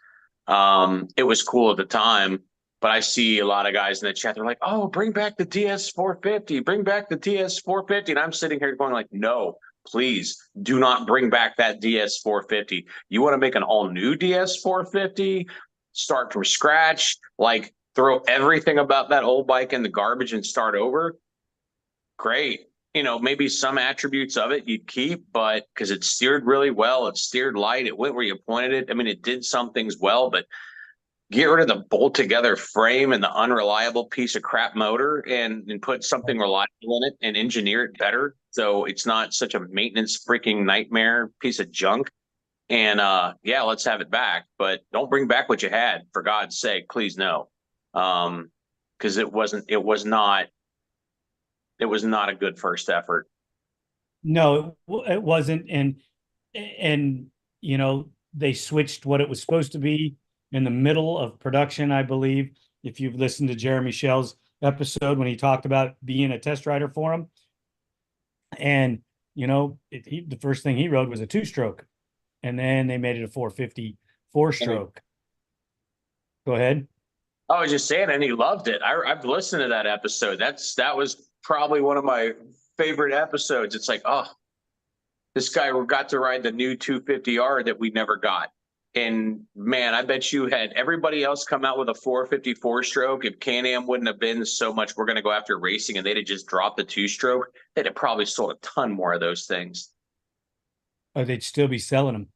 S2: It was cool at the time, but I see a lot of guys in the chat. They're like, "Oh, bring back the DS 450, bring back the DS 450," and I'm sitting here going like, "No, please do not bring back that DS 450. You want to make an all new DS 450, start from scratch, like throw everything about that old bike in the garbage and start over. Great. You know, maybe some attributes of it you'd keep, but because it steered really well, it steered light, it went where you pointed it. I mean, it did some things well, but get rid of the bolt together frame and the unreliable piece of crap motor and put something reliable in it and engineer it better. So it's not such a maintenance freaking nightmare piece of junk. And yeah, let's have it back, but don't bring back what you had, for God's sake, please no. Because it was not a good first effort.
S1: No, it wasn't. And, you know, they switched what it was supposed to be in the middle of production, I believe. If you've listened to Jeremy Shell's episode when he talked about being a test rider for him. And, you know, the first thing he rode was a 2-stroke. And then they made it a 450 4-stroke. Go ahead.
S2: I was just saying, and he loved it. I've listened to that episode. That was probably one of my favorite episodes. It's like, oh, this guy got to ride the new 250R that we never got. And man, I bet you had everybody else come out with a 450 4-stroke. If Can-Am wouldn't have been so much, we're going to go after racing, and they'd have just dropped the 2-stroke, they'd have probably sold a ton more of those things.
S1: Or they'd still be selling them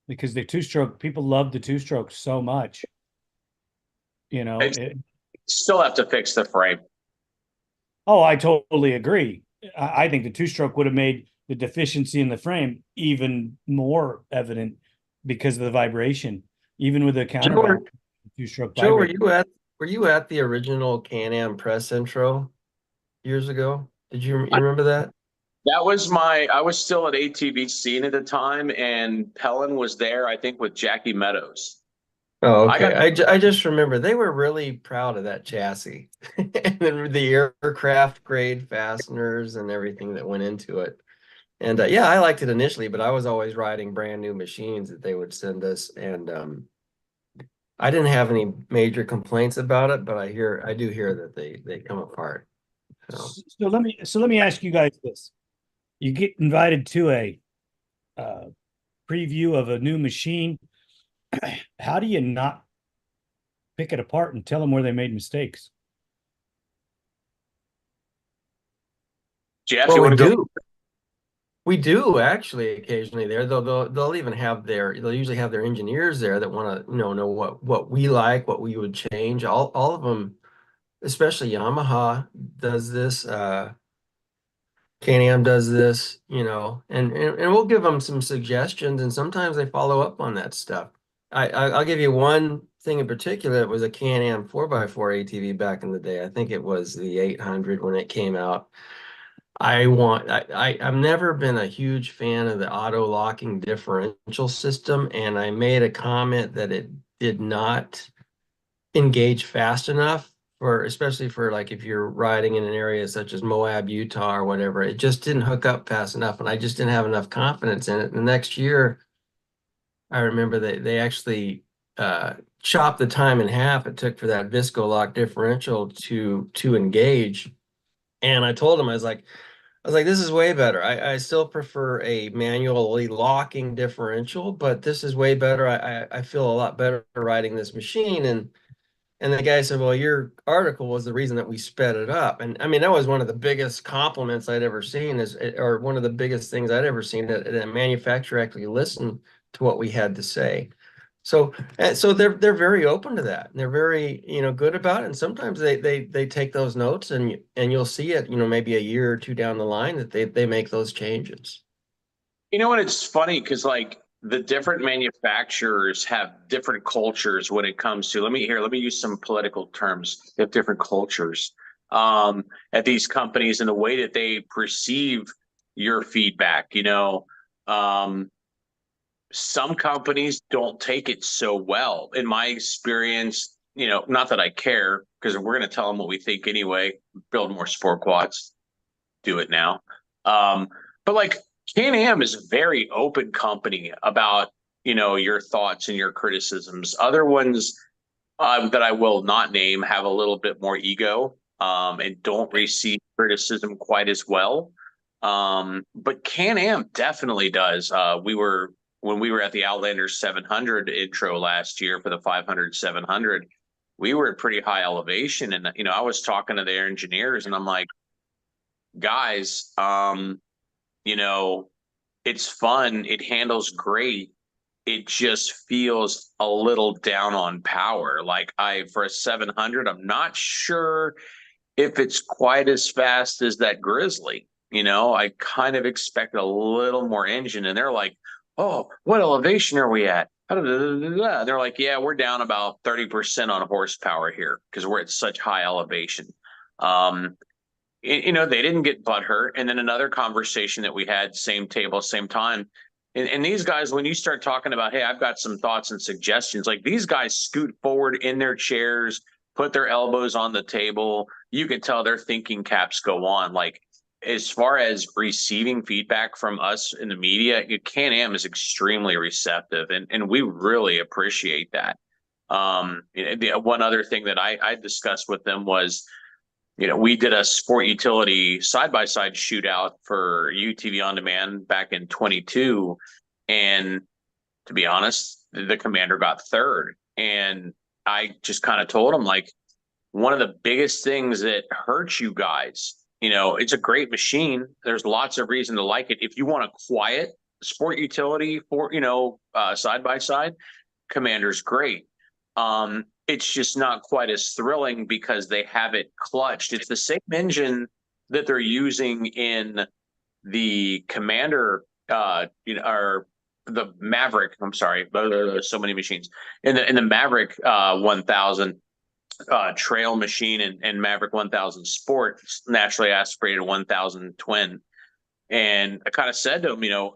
S1: because the 2-stroke, people love the 2-stroke so much. You know,
S2: still have to fix the frame.
S1: Oh, I totally agree. I think the 2-stroke would have made the deficiency in the frame even more evident because of the vibration, even with the counterback. 2-stroke.
S3: Joe, were you at the original Can-Am press intro years ago? Did you remember that?
S2: That was I was still at ATV scene at the time, and Pellin was there, I think, with Jackie Meadows.
S3: Oh, okay. I just remember they were really proud of that chassis and then the aircraft grade fasteners and everything that went into it. And yeah, I liked it initially, but I was always riding brand new machines that they would send us, and I didn't have any major complaints about it, but I do hear that they come apart.
S1: So let me ask you guys this: you get invited to a preview of a new machine. How do you not pick it apart and tell them where they made mistakes?
S2: Jeff, you want to go?
S3: We do actually occasionally there. They'll even have they'll usually have their engineers there that want to know what we like, what we would change. All of them, especially Yamaha does this. Can-Am does this, and we'll give them some suggestions, and sometimes they follow up on that stuff. I'll give you one thing in particular. It was a Can-Am 4x4 ATV back in the day. I think it was the 800 when it came out. I've never been a huge fan of the auto locking differential system, and I made a comment that it did not engage fast enough especially for like if you're riding in an area such as Moab, Utah or whatever. It just didn't hook up fast enough, and I just didn't have enough confidence in it. The next year, I remember they actually chopped the time in half it took for that Visco lock differential to engage. And I told him, I was like, this is way better. I still prefer a manually locking differential, but this is way better. I feel a lot better riding this machine. And the guy said, well, your article was the reason that we sped it up. And I mean, that was one of the biggest compliments I'd ever seen, or one of the biggest things I'd ever seen, that a manufacturer actually listened to what we had to say. So they're very open to that. And they're very, good about it. And sometimes they take those notes, and you'll see it, maybe a year or two down the line that they make those changes.
S2: You know what? It's funny because like the different manufacturers have different cultures when it comes to, let me use some political terms. They have different cultures at these companies and the way that they perceive your feedback. Some companies don't take it so well. In my experience, not that I care, because we're going to tell them what we think anyway. Build more sport quads, do it now. But like Can-Am is a very open company about, your thoughts and your criticisms. Other ones that I will not name have a little bit more ego and don't receive criticism quite as well. But Can-Am definitely does. When we were at the Outlander 700 intro last year for the 500, 700, we were at pretty high elevation. And, I was talking to their engineers and I'm like, guys, it's fun. It handles great. It just feels a little down on power. Like for a 700, I'm not sure if it's quite as fast as that Grizzly. I kind of expect a little more engine. And they're like, oh, what elevation are we at? They're like, yeah, we're down about 30% on horsepower here because we're at such high elevation. They didn't get butthurt. And then another conversation that we had, same table, same time. And these guys, when you start talking about, hey, I've got some thoughts and suggestions, like these guys scoot forward in their chairs, put their elbows on the table. You can tell their thinking caps go on. Like as far as receiving feedback from us in the media, Can-Am is extremely receptive, and we really appreciate that. The one other thing that I discussed with them was, we did a sport utility side-by-side shootout for UTV On Demand back in 22. And to be honest, the Commander got third. And I just kind of told him, like, one of the biggest things that hurts you guys, it's a great machine. There's lots of reason to like it. If you want a quiet sport utility for, side-by-side, Commander's great. It's just not quite as thrilling because they have it clutched. It's the same engine that they're using in the Commander, or the Maverick. I'm sorry, there's so many machines in the Maverick 1000 trail machine and Maverick 1000 Sport, naturally aspirated 1000 twin. And I kind of said to him,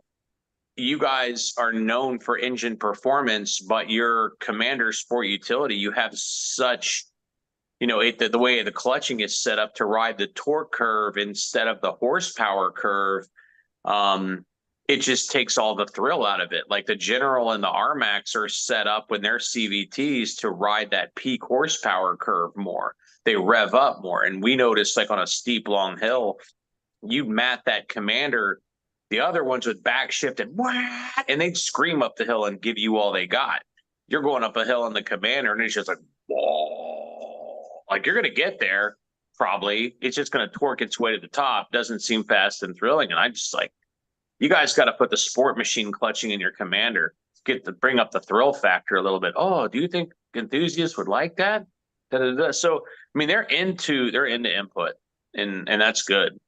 S2: you guys are known for engine performance, but your Commander sport utility, you have such, the way the clutching is set up to ride the torque curve instead of the horsepower curve. It just takes all the thrill out of it. Like the General and the RMAX are set up when they're CVTs to ride that peak horsepower curve more. They rev up more. And we noticed, like on a steep, long hill, you mat that Commander, the other ones would backshift and they'd scream up the hill and give you all they got. You're going up a hill in the Commander and it's just like, whoa. Like you're going to get there probably. It's just going to torque its way to the top. Doesn't seem fast and thrilling. And I'm just like, you guys got to put the sport machine clutching in your Commander. Bring up the thrill factor a little bit. Oh, do you think enthusiasts would like that? So, I mean, they're into input and that's good.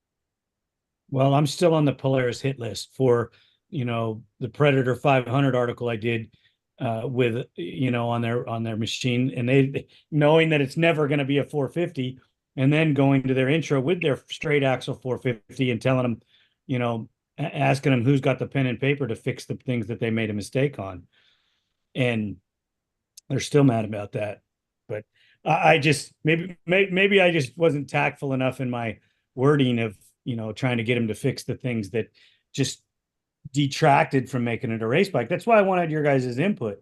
S1: Well, I'm still on the Polaris hit list for, the Predator 500 article I did with, on their machine, and they knowing that it's never going to be a 450, and then going to their intro with their straight axle 450 and telling them, asking them who's got the pen and paper to fix the things that they made a mistake on. And they're still mad about that. But I just, maybe I just wasn't tactful enough in my wording of, trying to get him to fix the things that just detracted from making it a race bike. That's why I wanted your guys' input.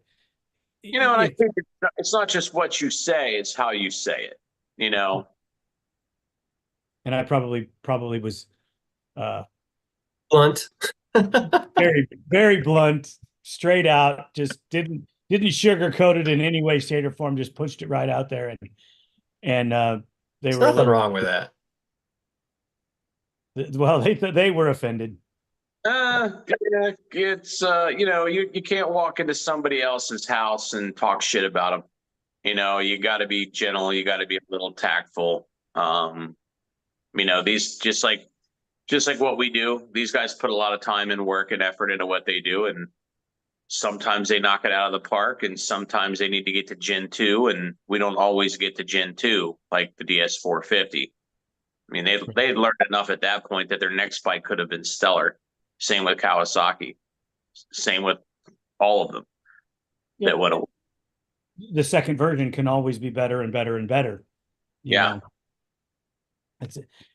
S2: And I think it's not just what you say, it's how you say it,
S1: And I probably was
S3: Blunt.
S1: very, very blunt, straight out, just didn't sugarcoat it in any way, shape, or form, just pushed it right out there. And
S3: There's nothing wrong with that.
S1: Well, they were offended.
S2: It's you can't walk into somebody else's house and talk shit about them. You got to be gentle. You got to be a little tactful. These just like what we do. These guys put a lot of time and work and effort into what they do, and sometimes they knock it out of the park, and sometimes they need to get to Gen 2, and we don't always get to Gen 2 like the DS450. I mean, they'd learned enough at that point that their next bike could have been stellar. Same with Kawasaki. Same with all of them.
S1: Yeah. The second version can always be better and better and better.
S2: Yeah.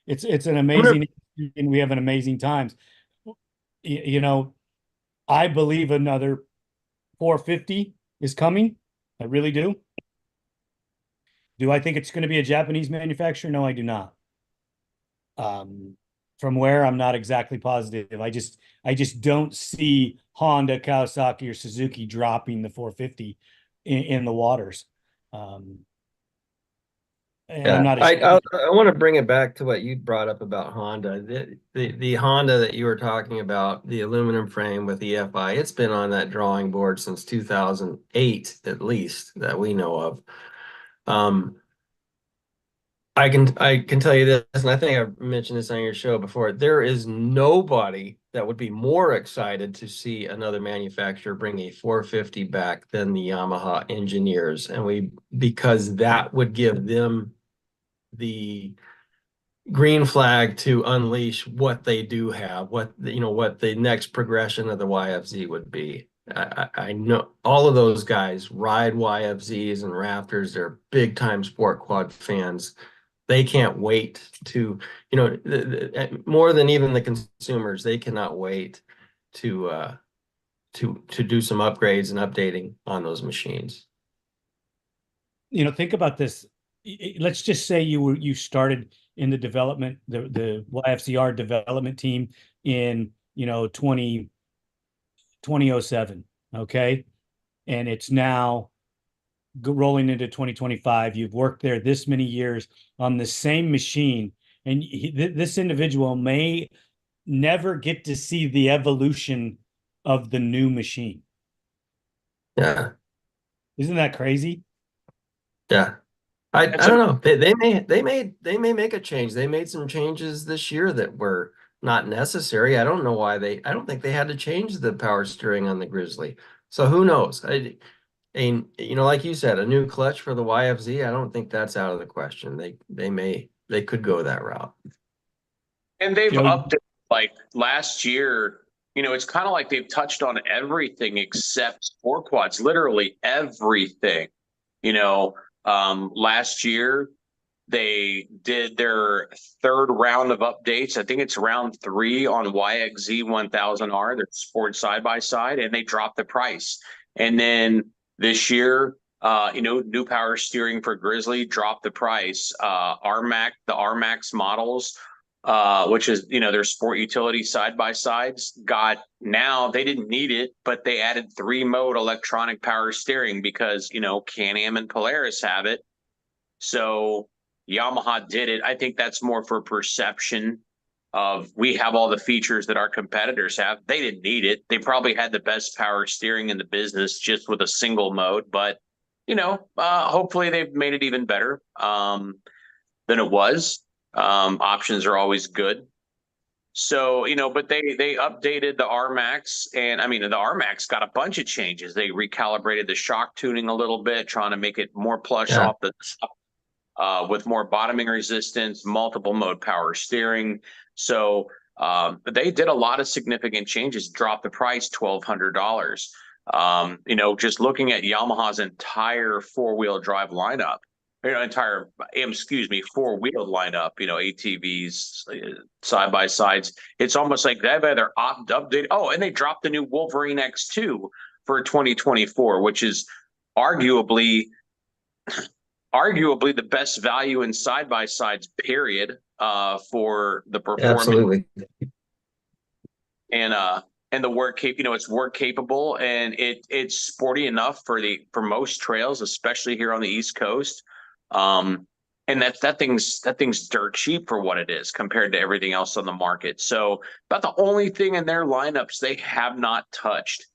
S1: It's an amazing, and we have an amazing times. I believe another 450 is coming. I really do. Do I think it's going to be a Japanese manufacturer? No, I do not. From where, I'm not exactly positive. I just don't see Honda, Kawasaki, or Suzuki dropping the 450 in the waters. And I'm
S3: Yeah,
S1: not
S3: I want to bring it back to what you brought up about Honda. The Honda that you were talking about, the aluminum frame with EFI, it's been on that drawing board since 2008, at least, that we know of. Um, I can tell you this, and I think I've mentioned this on your show before. There is nobody that would be more excited to see another manufacturer bring a 450 back than the Yamaha engineers, because that would give them the green flag to unleash what they do have, what the next progression of the YFZ would be. I know all of those guys ride YFZs and Raptors. They're big time sport quad fans. They can't wait to, more than even the consumers, they cannot wait to do some upgrades and updating on those machines.
S1: think about this. Let's just say you started in the development, the YFCR development team in 2007, okay, and it's now rolling into 2025. You've worked there this many years on the same machine, and this individual may never get to see the evolution of the new machine.
S3: Yeah,
S1: Isn't that crazy?
S3: yeah. I don't know. They may make a change. They made some changes this year that were not necessary. I don't know why I don't think they had to change the power steering on the Grizzly. So who knows? And like you said, a new clutch for the YFZ, I don't think that's out of the question. They could go that route.
S2: And they've
S1: Joe,
S2: upped it like last year. It's kind of like they've touched on everything except sport quads, literally everything. Last year they did their third round of updates. I think it's round 3 on YXZ 1000R, their sport side by side, and they dropped the price. And then this year, new power steering for Grizzly dropped the price. The RMAX models, which is their sport utility side by sides, now they didn't need it, but they added 3-mode electronic power steering because Can-Am and Polaris have it. So Yamaha did it. I think that's more for perception of we have all the features that our competitors have. They didn't need it. They probably had the best power steering in the business just with a single mode, but hopefully they've made it even better than it was. Options are always good. So, but they updated the RMAX, and I mean, the RMAX got a bunch of changes. They recalibrated the shock tuning a little bit, trying to make it more plush off the top, with more bottoming resistance, multiple mode power steering. So they did a lot of significant changes, dropped the price $1,200. Just looking at Yamaha's entire four-wheel drive lineup, four-wheel lineup, ATVs, side by sides. It's almost like they've either updated. Oh, and they dropped the new Wolverine X2 for 2024, which is arguably the best value in side by sides, period, for the performance.
S3: Absolutely.
S2: And the work it's work capable, and it's sporty enough for most trails, especially here on the East Coast. And that thing's dirt cheap for what it is compared to everything else on the market. So about the only thing in their lineups they have not touched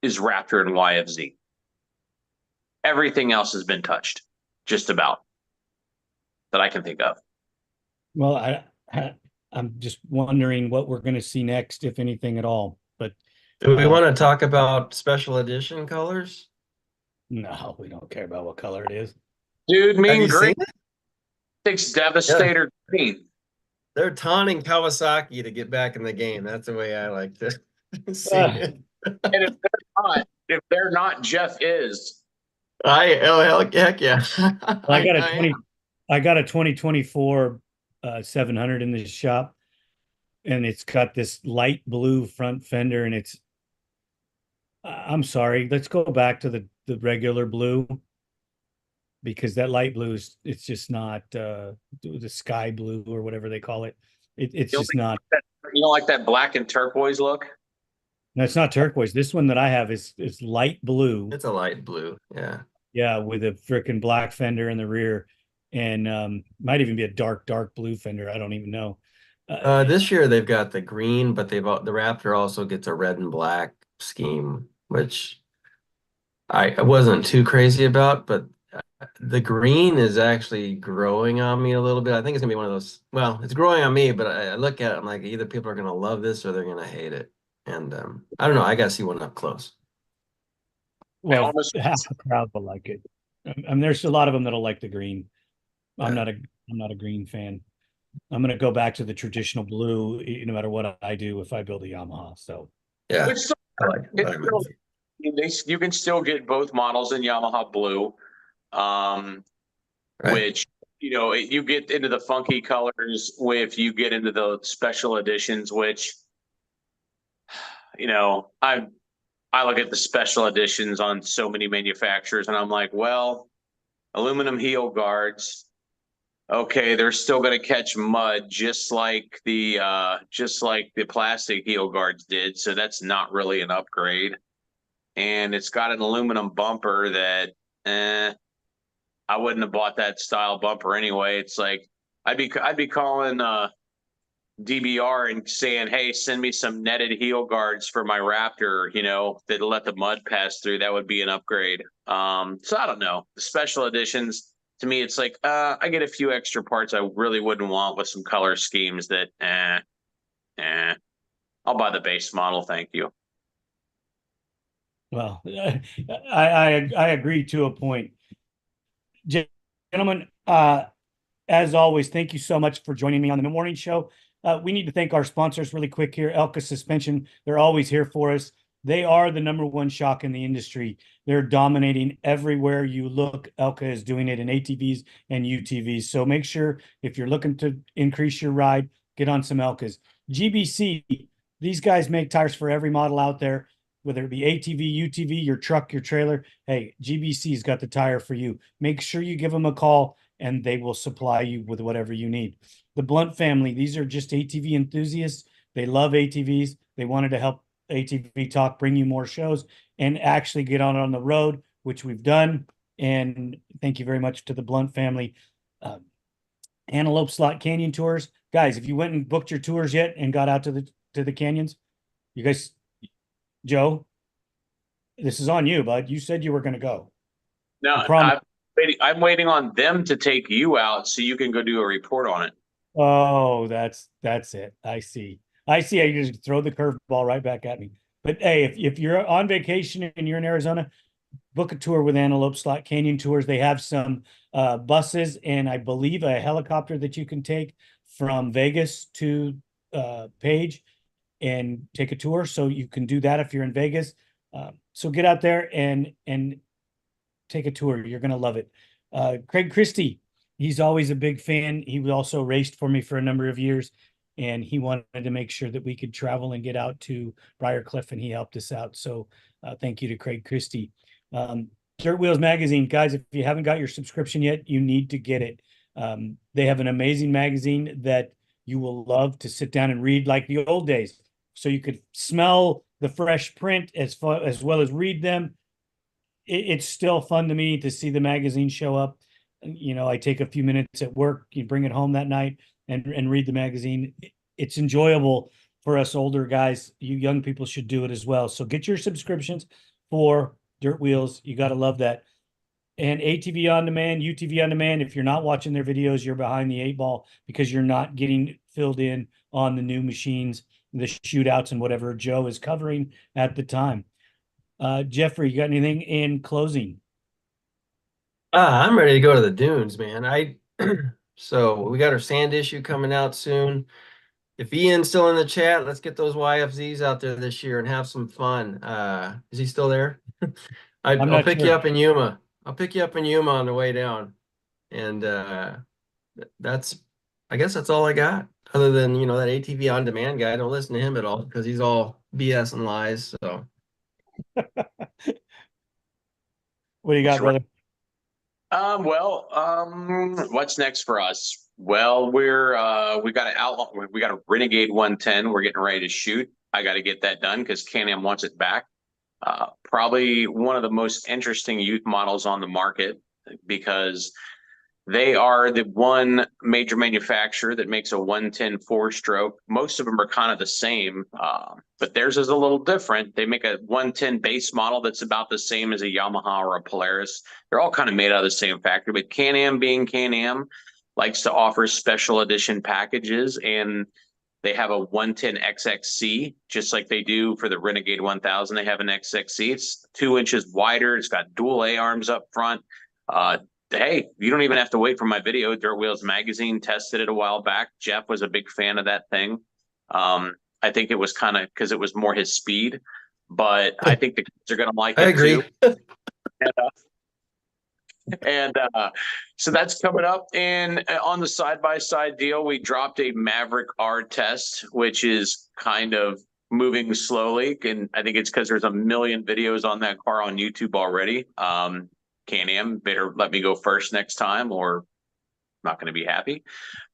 S2: is Raptor and YFZ. Everything else has been touched, just about, that I can think of.
S1: Well, I'm just wondering what we're going to see next, if anything at all. But
S3: do we want to talk about special edition colors?
S1: No, we don't care about what color it is.
S2: Dude, mean green. It's Devastator green.
S3: They're taunting Kawasaki to get back in the game. That's the way I like to see it.
S2: And if they're not, Jeff is.
S3: Heck yeah.
S1: I got a 2024 700 in the shop, and it's got this light blue front fender, and it's I'm sorry, let's go back to the regular blue, because that light blue it's just not the sky blue or whatever they call it. It's
S2: You don't
S1: just not.
S2: you don't like that black and turquoise look?
S1: No, it's not turquoise. This one that I have is light blue.
S3: It's a light blue. Yeah.
S1: Yeah, with a freaking black fender in the rear, and might even be a dark blue fender. I don't even know.
S3: This year they've got the green, but the Raptor also gets a red and black scheme, which I wasn't too crazy about, but the green is actually growing on me a little bit. I think it's gonna be one of those. Well, it's growing on me, but I look at it, I'm like, either people are gonna love this or they're gonna hate it. And I don't know. I gotta see one up close.
S2: I
S1: Well,
S2: almost
S1: half the crowd will like it. I mean, there's a lot of them that'll like the green. I'm
S3: Yeah.
S1: not a I'm not a green fan. I'm gonna go back to the traditional blue, no matter what I do if I build a Yamaha. So
S3: Yeah.
S2: Which still,
S3: I like
S2: it's
S3: it.
S2: still, you can still get both models in Yamaha blue, um,
S3: Right.
S2: which you get into the funky colors if you get into the special editions, which I look at the special editions on so many manufacturers, and I'm like, well, aluminum heel guards. Okay, they're still going to catch mud just like the plastic heel guards did. So that's not really an upgrade. And it's got an aluminum bumper that I wouldn't have bought that style bumper anyway. It's like I'd be calling DBR and saying, "Hey, send me some netted heel guards for my Raptor, that'll let the mud pass through. That would be an upgrade." So I don't know. The special editions, to me, it's like I get a few extra parts I really wouldn't want with some color schemes that I'll buy the base model, thank you.
S1: well, I agree to a point. Gentlemen, as always, thank you so much for joining me on the morning show. We need to thank our sponsors really quick here. Elka Suspension, they're always here for us. They are the #1 shock in the industry. They're dominating everywhere you look. Elka is doing it in ATVs and UTVs. So make sure if you're looking to increase your ride, get on some Elkas. GBC, these guys make tires for every model out there, whether it be ATV, UTV, your truck, your trailer. Hey, GBC's got the tire for you. Make sure you give them a call and they will supply you with whatever you need. The Blunt family, these are just ATV enthusiasts. They love ATVs. They wanted to help ATV Talk bring you more shows and actually get on the road, which we've done. And thank you very much to the Blunt family. Antelope Slot Canyon Tours. Guys, if you went and booked your tours yet and got out to the canyons, you guys, Joe, this is on you, bud. You said you were going to go.
S2: No, I'm waiting on them to take you out so you can go do a report on it.
S1: Oh, that's it. I see. I see how you just throw the curveball right back at me. But hey, if you're on vacation and you're in Arizona, book a tour with Antelope Slot Canyon Tours. They have some buses and I believe a helicopter that you can take from Vegas to Page and take a tour. So you can do that if you're in Vegas. So get out there and take a tour. You're going to love it. Craig Christie, he's always a big fan. He also raced for me for a number of years, and he wanted to make sure that we could travel and get out to Briarcliff, and he helped us out. So thank you to Craig Christie. Dirt Wheels Magazine, guys, if you haven't got your subscription yet, you need to get it. They have an amazing magazine that you will love to sit down and read like the old days. So you could smell the fresh print as well as read them. It's still fun to me to see the magazine show up. I take a few minutes at work, you bring it home that night and read the magazine. It's enjoyable for us older guys. You young people should do it as well. So get your subscriptions for Dirt Wheels. You got to love that. And ATV On Demand, UTV On Demand, if you're not watching their videos, you're behind the 8 ball because you're not getting filled in on the new machines, the shootouts and whatever Joe is covering at the time. Jeffrey, you got anything in closing?
S3: I'm ready to go to the dunes, man. So we got our sand issue coming out soon. If Ian's still in the chat, let's get those YFZs out there this year and have some fun. Is he still there? I'll pick you up in Yuma. I'll pick you up in Yuma on the way down. And I guess that's all I got. Other than, that ATV On Demand guy. I don't listen to him at all because he's all BS and lies. So
S1: What do you got, brother?
S2: What's next for us? Well, we got an outlaw, we got a Renegade 110. We're getting ready to shoot. I got to get that done because Can-Am wants it back. Probably one of the most interesting youth models on the market because they are the one major manufacturer that makes a 110 four-stroke. Most of them are kind of the same, but theirs is a little different. They make a 110 base model that's about the same as a Yamaha or a Polaris. They're all kind of made out of the same factory, but Can-Am, being Can-Am, likes to offer special edition packages, and they have a 110 XXC, just like they do for the Renegade 1000. They have an XXC. It's 2 inches wider. It's got dual A-arms up front. Hey, you don't even have to wait for my video. Dirt Wheels Magazine tested it a while back. Jeff was a big fan of that thing. I think it was kind of because it was more his speed, but I think the kids are going to like
S3: I
S2: it
S3: agree.
S2: too. And so that's coming up. And on the side-by-side deal, we dropped a Maverick R test, which is kind of moving slowly. And I think it's because there's a million videos on that car on YouTube already. Can-Am better let me go first next time, or I'm not going to be happy.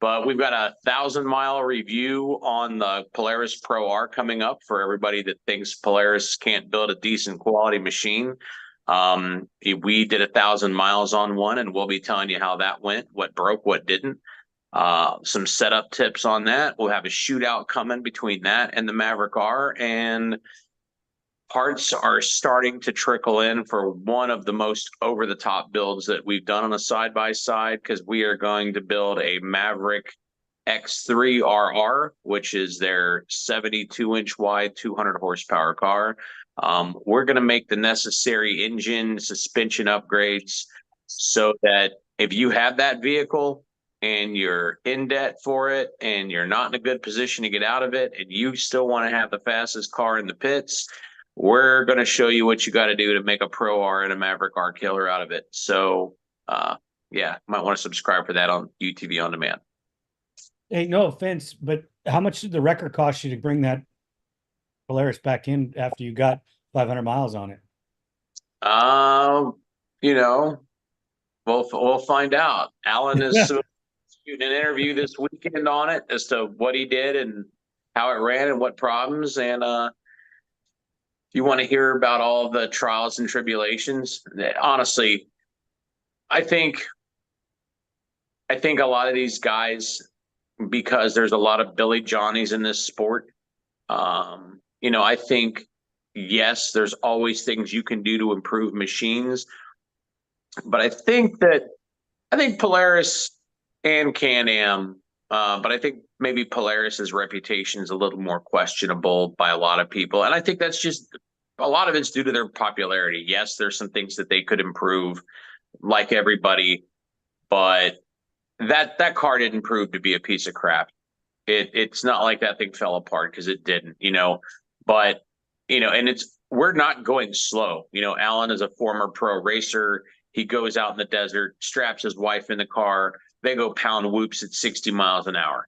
S2: But we've got a 1,000-mile review on the Polaris Pro R coming up for everybody that thinks Polaris can't build a decent quality machine. We did 1,000 miles on one, and we'll be telling you how that went, what broke, what didn't. Some setup tips on that. We'll have a shootout coming between that and the Maverick R, and parts are starting to trickle in for one of the most over-the-top builds that we've done on a side-by-side, because we are going to build a Maverick X3RR, which is their 72-inch wide, 200 horsepower car. We're going to make the necessary engine suspension upgrades so that if you have that vehicle and you're in debt for it and you're not in a good position to get out of it and you still want to have the fastest car in the pits, we're going to show you what you got to do to make a Pro R and a Maverick R killer out of it. So, yeah, might want to subscribe for that on UTV On Demand.
S1: Hey, no offense, but how much did the wrecker cost you to bring that Polaris back in after you got 500 miles on it?
S2: You know, we'll find out. Alan is shooting an interview this weekend on it as to what he did and how it ran and what problems. And if you want to hear about all the trials and tribulations, honestly, I think a lot of these guys, because there's a lot of Billy Johnnies in this sport, I think, yes, there's always things you can do to improve machines, but I think Polaris and Can-Am, but I think maybe Polaris's reputation is a little more questionable by a lot of people, and I think that's just a lot of it's due to their popularity. Yes, there's some things that they could improve, like everybody, but that car didn't prove to be a piece of crap. It's not like that thing fell apart, because it didn't, but and we're not going slow. Alan is a former pro racer. He goes out in the desert, straps his wife in the car. They go pound whoops at 60 miles an hour,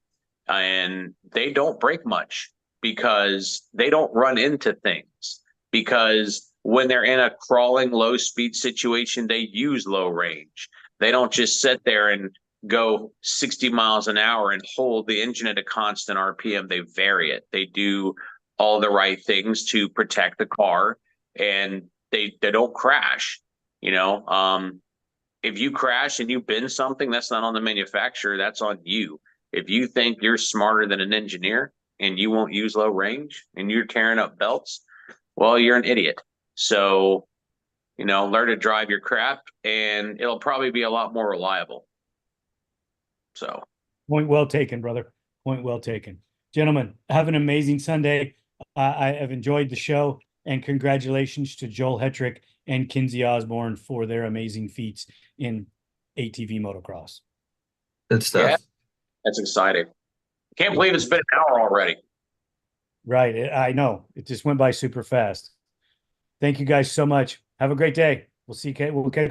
S2: and they don't break much because they don't run into things, because when they're in a crawling low speed situation, they use low range. They don't just sit there and go 60 miles an hour and hold the engine at a constant RPM. They vary it. They do all the right things to protect the car, and they don't crash. If you crash and you bend something, that's not on the manufacturer, that's on you. If you think you're smarter than an engineer and you won't use low range and you're tearing up belts, well, you're an idiot. So, learn to drive your crap, and it'll probably be a lot more reliable. So,
S1: point well taken, brother. Point well taken. Gentlemen, have an amazing Sunday. I have enjoyed the show, and congratulations to Joel Hetrick and Kinsey Osborn for their amazing feats in ATV motocross.
S3: Good stuff.
S2: Yeah, that's exciting. Can't believe it's been an hour already.
S1: Right. I know. It just went by super fast. Thank you guys so much. Have a great day. We'll catch